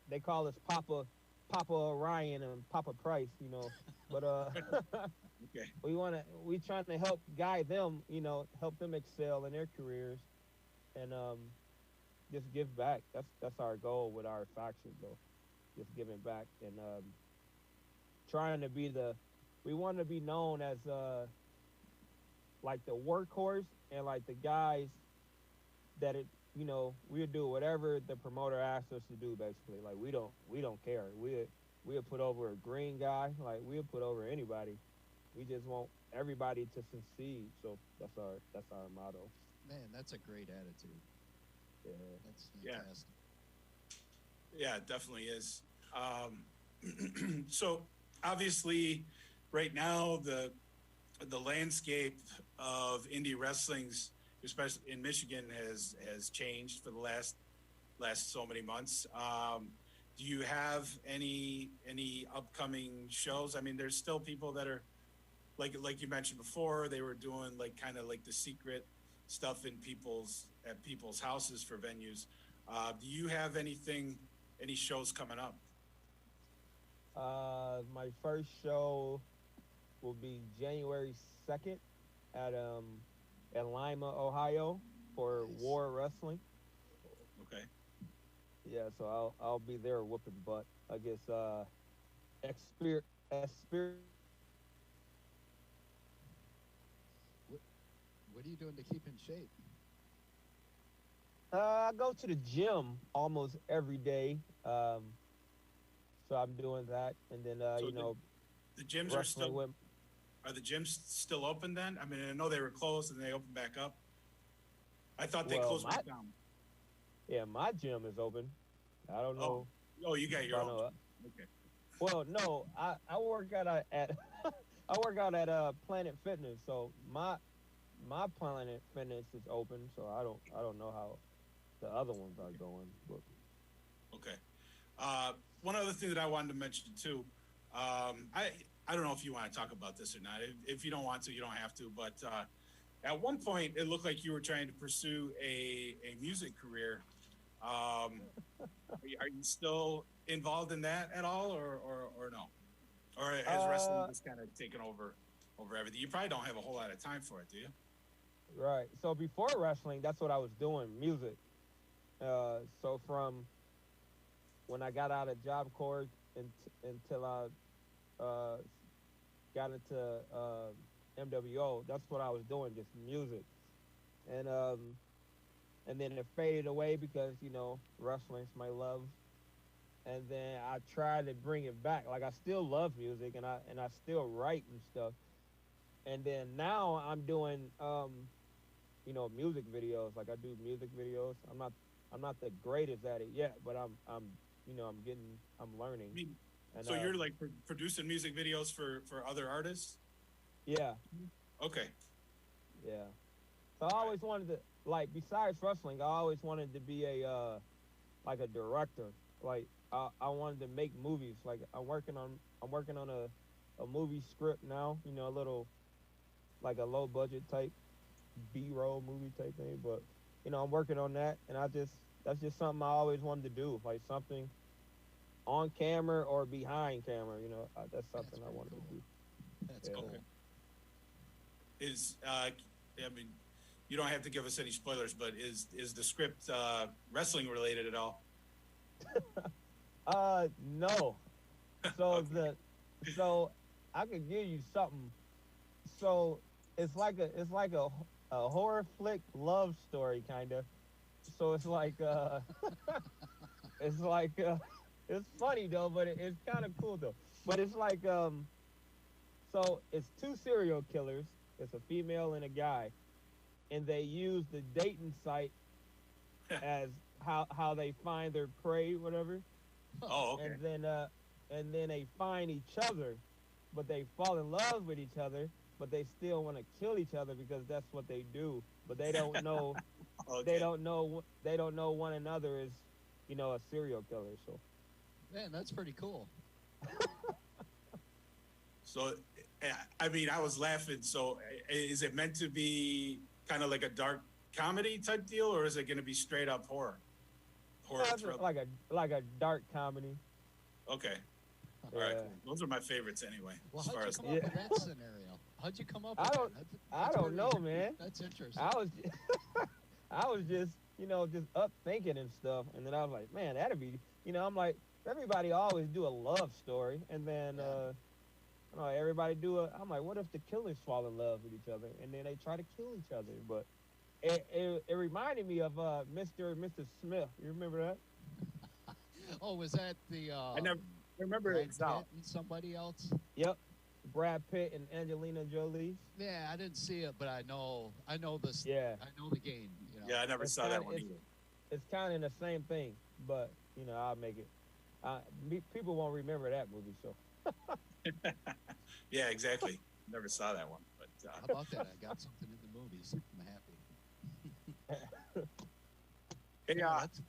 they call us Papa Orion and Papa Price, but Okay. we trying to help guide them, help them excel in their careers, and just give back. That's our goal with our faction, though, just giving back and trying to be we want to be known as like the workhorse, and like the guys that we'll do whatever the promoter asks us to do. Basically, like we don't care. We'll put over a green guy. Like we'll put over anybody. We just want everybody to succeed. So that's our motto. Man, that's a great attitude. Yeah. That's Yeah. fantastic. Yeah, it definitely is. So obviously, right now the landscape of indie wrestling's, especially in Michigan, has changed for the last so many months. Do you have any upcoming shows? I mean, there's still people that are like you mentioned before, they were doing like kind of like the secret stuff in people's houses for venues. Do you have any shows coming up? My first show will be January 2nd at Lima, Ohio, for Nice. War Wrestling. Okay. Yeah, so I'll be there whooping butt. I guess What are you doing to keep in shape? I go to the gym almost every day. So I'm doing that, and then So the gyms are wrestling still with. Are the gyms still open then? I mean, I know they were closed and they opened back up. I thought they closed back down. Yeah, my gym is open. I don't know. Oh, you got your own. Okay. Well, no, I work out at I work out at Planet Fitness, so my Planet Fitness is open, so I don't know how the other ones are going. But. Okay. One other thing that I wanted to mention too, I don't know if you want to talk about this or not. If you don't want to, you don't have to. But at one point, it looked like you were trying to pursue a music career. Are you still involved in that at all, or no? Or has wrestling just kind of taken over everything? You probably don't have a whole lot of time for it, do you? Right. So before wrestling, that's what I was doing, music. So from when I got out of Job Corps until I got into MWO, that's what I was doing, just music. And then it faded away because, wrestling's my love. And then I tried to bring it back. Like, I still love music, and I still write and stuff. And then now I'm doing, music videos. Like, I do music videos. I'm not the greatest at it yet, but I'm learning. And, so you're like producing music videos for other artists? Yeah. Okay. Yeah. So I always wanted to, like, besides wrestling, I always wanted to be a director. Like, I wanted to make movies. Like, I'm working on a movie script now. A little, like, a low budget type B-roll movie type thing. But I'm working on that, and that's just something I always wanted to do. Like, something on camera or behind camera. That's something I wanted to do. That's cool. You don't have to give us any spoilers, but is the script wrestling related at all? No. So so I could give you something. So it's like a horror flick love story kind of. So it's like it's funny though, but it's kind of cool though. But it's like so it's two serial killers. It's a female and a guy, and they use the dating site as how they find their prey, whatever. Oh, okay. And then they find each other, but they fall in love with each other, but they still want to kill each other because that's what they do. But they don't know. Okay. They don't know one another is, a serial killer. So. Man, that's pretty cool. So, I was laughing. So, is it meant to be kind of like a dark comedy type deal, or is it going to be straight up horror? Like a dark comedy. Okay. All right. Cool. Those are my favorites anyway. Well, how'd you come up with that scenario? How'd you come up with that? I don't know, man. That's interesting. I was just, just up thinking and stuff. And then I was like, man, that'd be, I'm like, everybody always do a love story. And then, everybody I'm like, what if the killers fall in love with each other? And then they try to kill each other. But it reminded me of Mr. and Mrs. Smith. You remember that? Oh, was that the... I never remember Brad it. Pitt and somebody else? Yep. Brad Pitt and Angelina Jolie. Yeah, I didn't see it, but I know this. Yeah. I know the game. Yeah, I never saw that one either. It's kind of the same thing, but I'll make it. People won't remember that movie, so. Yeah, exactly. Never saw that one, but. How about that? I got something in the movies. I'm happy. Hey,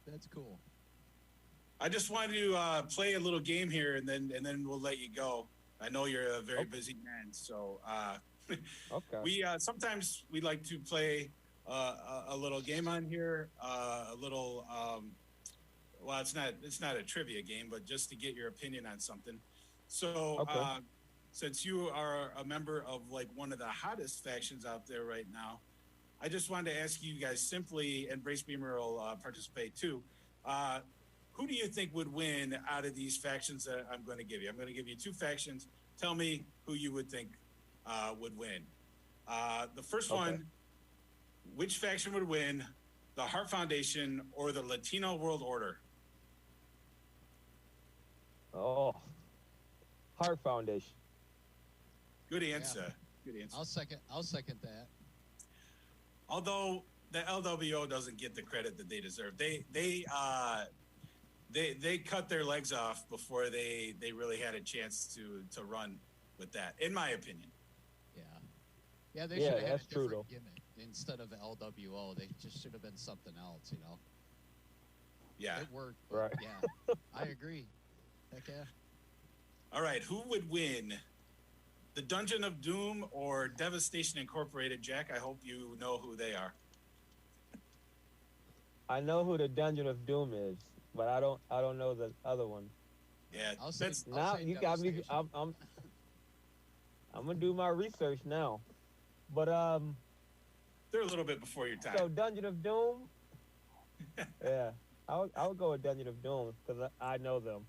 that's cool. I just wanted to play a little game here, and then we'll let you go. I know you're a very busy man, so okay. We sometimes we like to play a little game on here, a little. Well, it's not a trivia game, but just to get your opinion on something. So, okay. Since you are a member of like one of the hottest factions out there right now, I just wanted to ask you guys simply, and Brace Beemer will participate too. Who do you think would win out of these factions that I'm going to give you? I'm going to give you two factions. Tell me who you would think would win. The first one, which faction would win, the Heart Foundation or the Latino World Order? Oh, Heart Foundation. Good answer. Good answer. I'll second that. Although the LWO doesn't get the credit that they deserve. They cut their legs off before they really had a chance to run with that, in my opinion. Yeah, they should have had a different gimmick. Instead of LWO, they just should have been something else, Yeah. It worked. Right. Yeah, I agree. Heck yeah. All right, who would win? The Dungeon of Doom or Devastation Incorporated? Jack, I hope you know who they are. I know who the Dungeon of Doom is, but I don't know the other one. Yeah, now you got me. I'm gonna do my research now, but they're a little bit before your time. So Dungeon of Doom. Yeah, I'll go with Dungeon of Doom because I know them.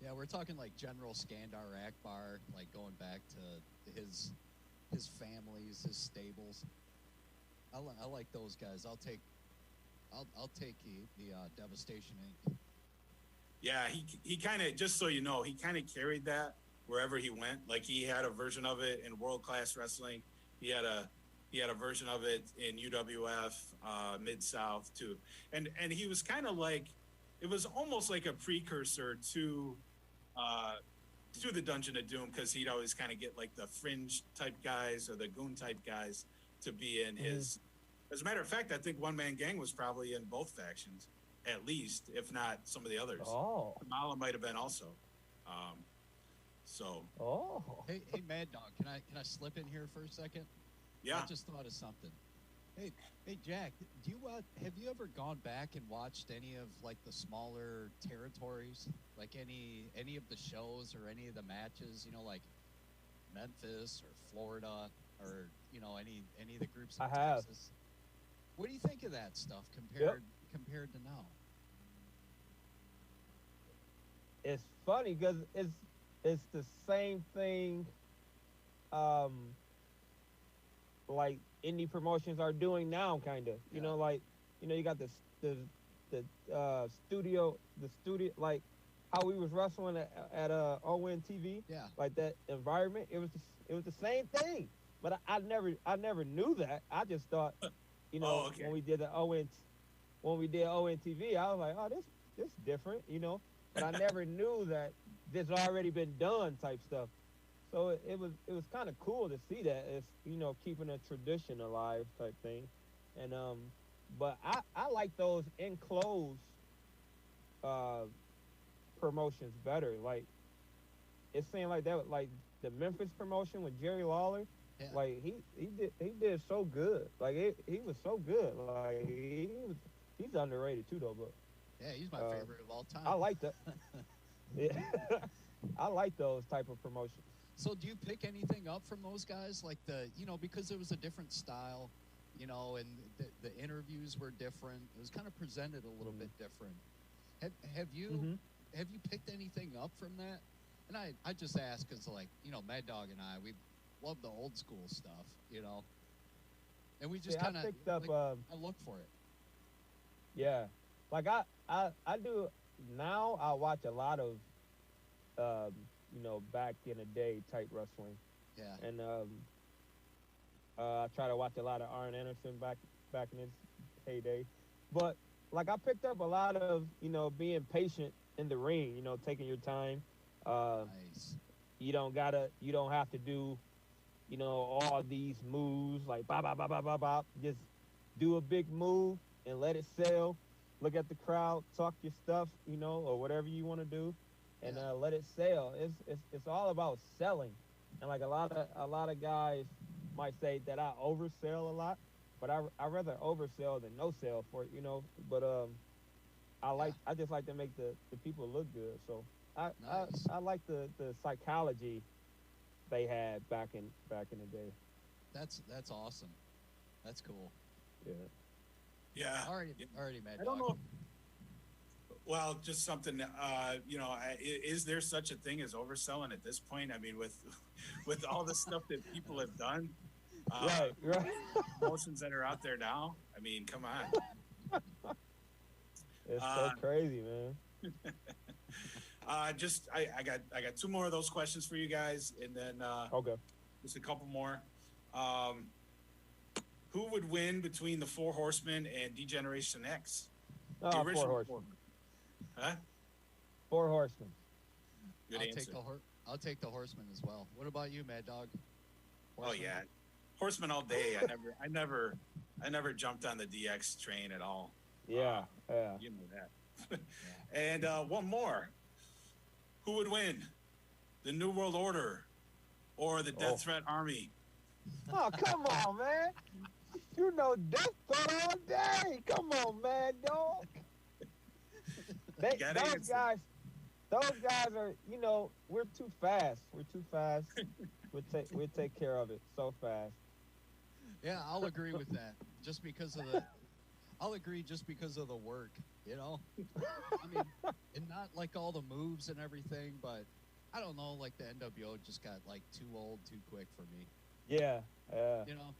Yeah, we're talking like General Skandar Akbar, like going back to his families, his stables. I like those guys. I'll take the Devastation Inc. Yeah, he kind of, just so you know, he kind of carried that wherever he went. Like he had a version of it in World Class Wrestling. He had a version of it in UWF, Mid-South too. And he was kind of like, it was almost like a precursor to the Dungeon of Doom, because he'd always kind of get like the fringe type guys or the goon type guys to be in his. As a matter of fact, I think One Man Gang was probably in both factions, at least, if not some of the others. Oh, Kamala might have been also. Oh. Hey, Mad Dog, can I slip in here for a second? Yeah. I just thought of something. Hey, Jack, have you ever gone back and watched any of like the smaller territories, like any of the shows or any of the matches? Like Memphis or Florida or any of the groups in I have. Texas. What do you think of that stuff compared to now? It's funny because it's the same thing. Like indie promotions are doing now, kind of. You got the studio, like how we was wrestling at ON TV. Yeah. Like that environment, it was the same thing. But I never knew that. I just thought, okay. when we did ON TV, I was like, oh, this different, But I never knew that this already been done type stuff. So it was kind of cool to see that. It's keeping a tradition alive type thing, and but I like those enclosed promotions better. Like it seemed like that, like the Memphis promotion with Jerry Lawler. Yeah. Like he did so good. Like he was so good. Like he's underrated too though. But yeah, he's my favorite of all time. I like that. Yeah, I like those type of promotions. So do you pick anything up from those guys? Like because it was a different style, and the interviews were different. It was kind of presented a little bit different. Have you picked anything up from that? And I just ask because Mad Dog and I, we love the old school stuff, and we just kind of picked up. I look for it. Yeah, like I do now. I watch a lot of back in the day type wrestling. Yeah. And I try to watch a lot of Arn Anderson back in his heyday. But like I picked up a lot of, being patient in the ring, taking your time. Nice. You don't have to do, all these moves like bop, bop, bop, bop, bop, bop. Just do a big move and let it sell. Look at the crowd, talk your stuff, or whatever you want to do. And let it sell. It's all about selling, and like a lot of guys might say that I oversell a lot, but I rather oversell than no sell for it, But I just like to make the people look good. So I like the psychology they had back in the day. That's awesome. That's cool. Yeah. Yeah. Already, Mad Dog. I don't know. Well, just something, is there such a thing as overselling at this point? I mean, with all the stuff that people have done, right. promotions that are out there now. I mean, come on. It's so crazy, man. I got two more of those questions for you guys, and then Okay. just a couple more. Who would win between the Four Horsemen and Degeneration X? The Four original Horsemen. Huh? Four Horsemen. Good answer. I'll take the Horseman as well. What about you, Mad Dog? Oh yeah, Horsemen all day. I never jumped on the DX train at all. Yeah. Yeah. You know that. And one more. Who would win? The New World Order or the Death Threat Army? Oh, come on, man. You know Death Threat all day. Come on, man, dog. Those guys are, you know, we're too fast. We're too fast. We'll take care of it so fast. Yeah, I'll agree with that. I'll agree just because of the work, you know? I mean, and not like all the moves and everything, but I don't know, like the NWO just got like too old too quick for me. Yeah. You know?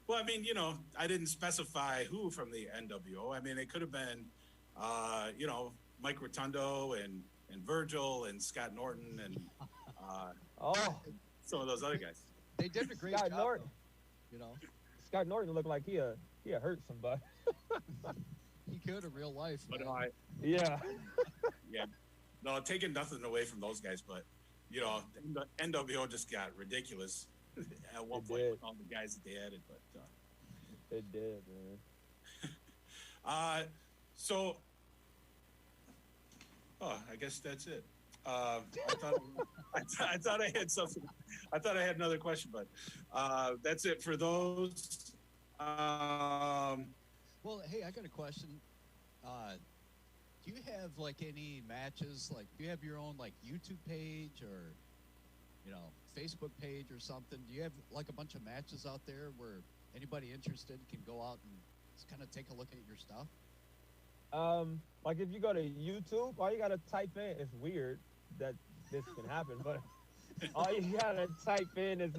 Well, I mean, you know, I didn't specify who from the NWO. I mean, it could have been, you know, Mike Rotundo and Virgil and Scott Norton and some of those other guys. They did a great Scott job, Norton. though, you know? Scott Norton looked like he hurt somebody. He could in real life. But man. Yeah. Yeah. No, taking nothing away from those guys, but, you know, the NWO just got ridiculous at one point with all the guys that they added. But It did, man. So, I guess that's it. I thought I had something. I thought I had another question, but that's it for those. Well, hey, I got a question. Do you have like any matches? Like, do you have your own like YouTube page or, you know, Facebook page or something? Do you have like a bunch of matches out there where anybody interested can go out and just kind of take a look at your stuff? Like if you go to YouTube, all you gotta type in. It's weird that this can happen, but all you gotta type in is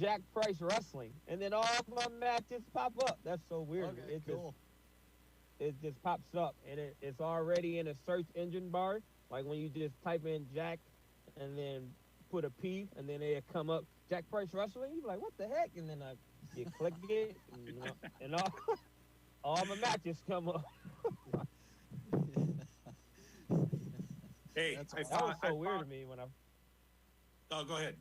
Jack Price Wrestling, and then all my matches pop up. That's so weird. Okay, cool. It just pops up, and it's already in a search engine bar. Like when you just type in Jack, and then put a P, and then it'll come up Jack Price Wrestling. You're like, what the heck? And then you click it, and all my matches come up. Hey, that was so weird to me when I. Oh, go ahead.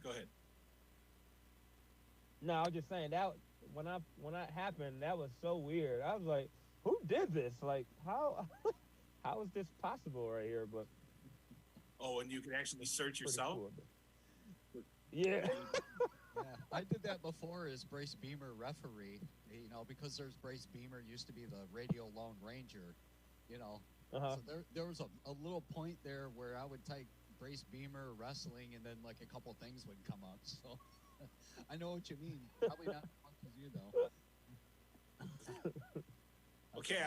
No, I was just saying that when that happened, that was so weird. I was like, who did this? Like, how is this possible right here? But and you can actually search yourself. Cool. Yeah. Yeah, I did that before as Brace Beemer referee, you know, because there's Brace Beemer used to be the Radio Lone Ranger, you know. Uh-huh. So there was a little point there where I would type Brace Beemer wrestling and then like a couple things would come up. So I know what you mean. Probably not as much as you though. Okay,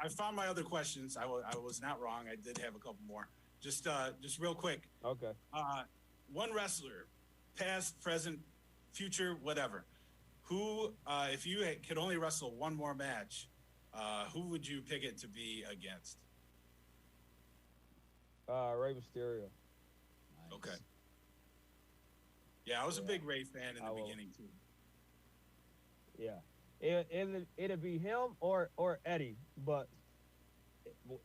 I found my other questions. I was not wrong. I did have a couple more. Just real quick. Okay. One wrestler, past, present, future, whatever. Who, if you could only wrestle one more match, who would you pick it to be against? Rey Mysterio. Nice. Okay. Yeah, I was a big Ray fan in the beginning too. Yeah, it'd be him or Eddie, but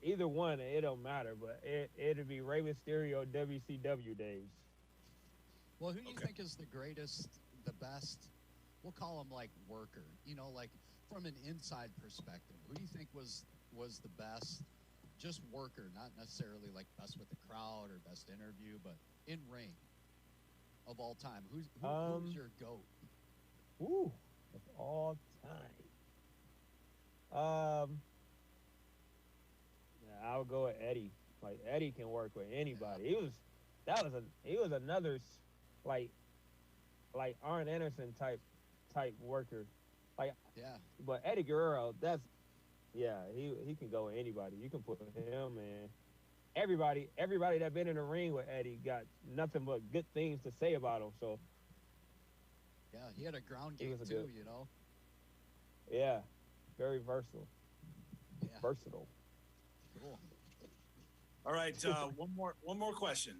either one, it don't matter. But it'd be Rey Mysterio WCW days. Well, who do you think is the greatest, the best? We'll call him like worker. You know, like from an inside perspective, who do you think was the best? Just worker, not necessarily like best with the crowd or best interview, but in ring of all time. Who's your GOAT? Ooh, of all time. Yeah, I'll go with Eddie. Like Eddie can work with anybody. He was another like Arn Anderson type worker. Like but Eddie Guerrero, he can go with anybody. You can put him in. Everybody that been in the ring with Eddie got nothing but good things to say about him. So yeah, he had a ground game too, you know. Yeah, very versatile. Yeah. Versatile. Cool. All right, one more question.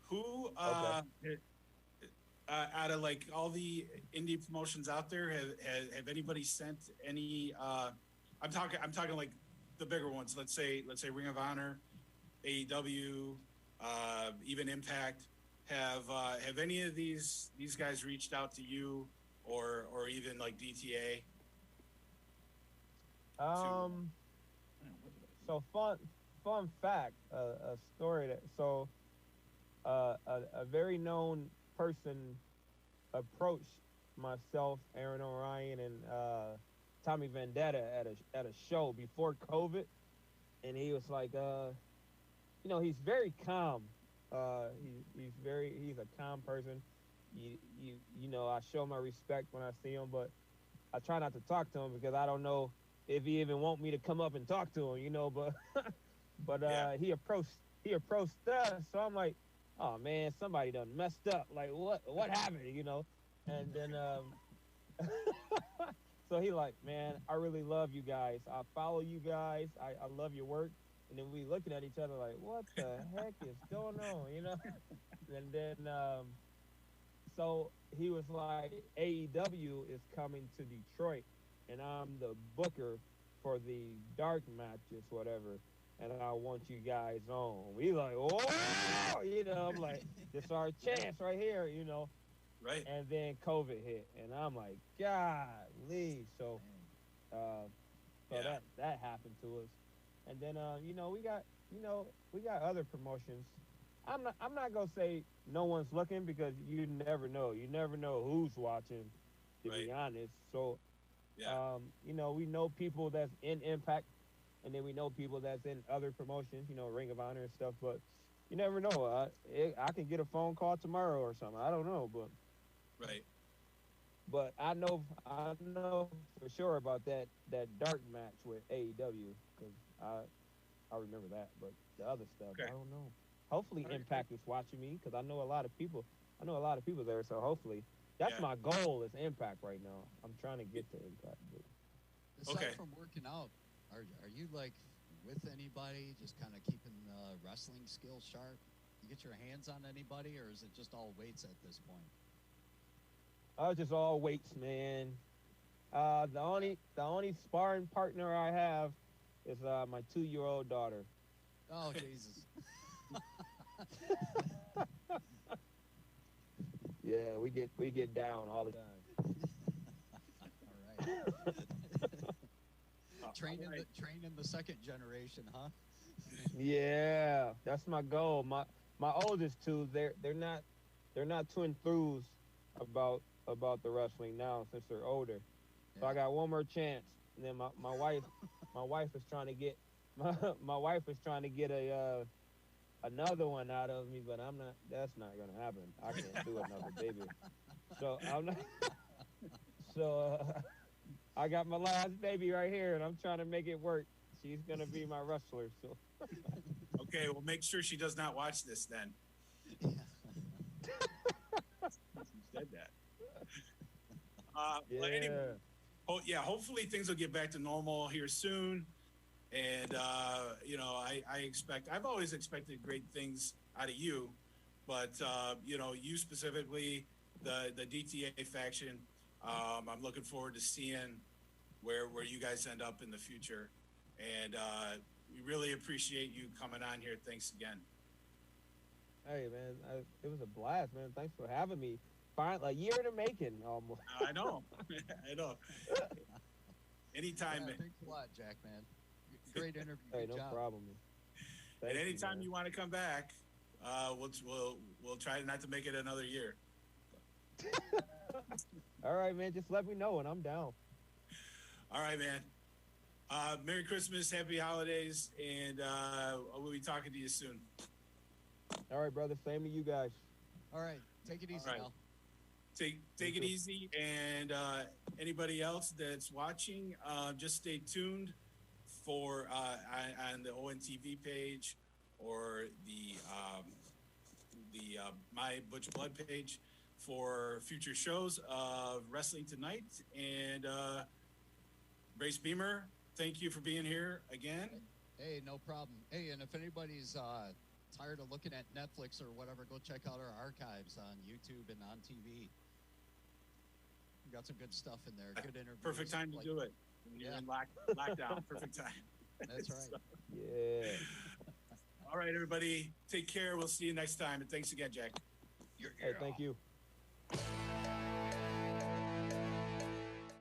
Who out of like all the indie promotions out there, have anybody sent any? I'm talking like the bigger ones. Let's say Ring of Honor, AEW, even Impact. Have any of these guys reached out to you, or even like DTA? So fun fact, a story that a very known person approached myself, Aaron Orion, and Tommy Vendetta at a show before COVID, and he was like, he's very calm. He's a calm person. I show my respect when I see him, but I try not to talk to him because I don't know if he even want me to come up and talk to him, but he approached us, so I'm like, oh man, somebody done messed up. Like what happened, And then so he like, man, I really love you guys. I follow you guys. I love your work. And then we looking at each other like, what the heck is going on, And then so he was like, AEW is coming to Detroit, and I'm the booker for the dark matches, whatever, and I want you guys on. We like, oh, I'm like, this our chance right here, Right. And then COVID hit, and I'm like, golly. So, that happened to us, and then we got other promotions. I'm not gonna say no one's looking because you never know. You never know who's watching, to be honest. So, we know people that's in Impact, and then we know people that's in other promotions, Ring of Honor and stuff. But you never know. I can get a phone call tomorrow or something. I don't know, but But I know for sure about that dark match with AEW because I remember that. But the other stuff, I don't know. Hopefully Impact is watching me because I know a lot of people there. So hopefully that's my goal is Impact right now. I'm trying to get to Impact. But. Aside from working out, are you like with anybody, just kind of keeping wrestling skills sharp? You get your hands on anybody, or is it just all weights at this point? Just all weights, man. The only sparring partner I have is my 2-year-old daughter. Oh Jesus. Yeah, we get down all the time. All right. Training the second generation, huh? Yeah, that's my goal. My oldest two, they're not too enthused about the wrestling now since they're older. So I got one more chance, and then my wife is trying to get my wife is trying to get another one out of me, but that's not gonna happen. I can't do another baby. So I'm not. So I got my last baby right here, and I'm trying to make it work. She's gonna be my wrestler. So. Okay, well, make sure she does not watch this then. She said that. Well, anyway, hopefully things will get back to normal here soon. And, I've always expected great things out of you, but, you specifically, the DTA faction, I'm looking forward to seeing where you guys end up in the future. And we really appreciate you coming on here. Thanks again. Hey, man, it was a blast, man. Thanks for having me. Finally, a year in the making, almost. I know. I know. Anytime, man. Thanks a lot, Jack, man. Great interview. Hey, Good no job. problem. And anytime you want to come back, we'll try not to make it another year. All right, man. Just let me know, and I'm down. All right, man. Merry Christmas, Happy Holidays, and we'll be talking to you soon. All right, brother. Same to you guys. All right. Take it easy now. Take it easy, and anybody else that's watching, just stay tuned for on the ONTV page or the My Butch Blood page for future shows of Wrestling Tonight. And Brace Beemer, thank you for being here again. Hey, no problem. Hey, and if anybody's tired of looking at Netflix or whatever, go check out our archives on YouTube and on TV. We got some good stuff in there. Good interviews. Perfect time to do it. When you're in lockdown. Perfect time. That's right. So, Yeah. all right, everybody. Take care. We'll see you next time. And thanks again, Jack. Hey, thank you.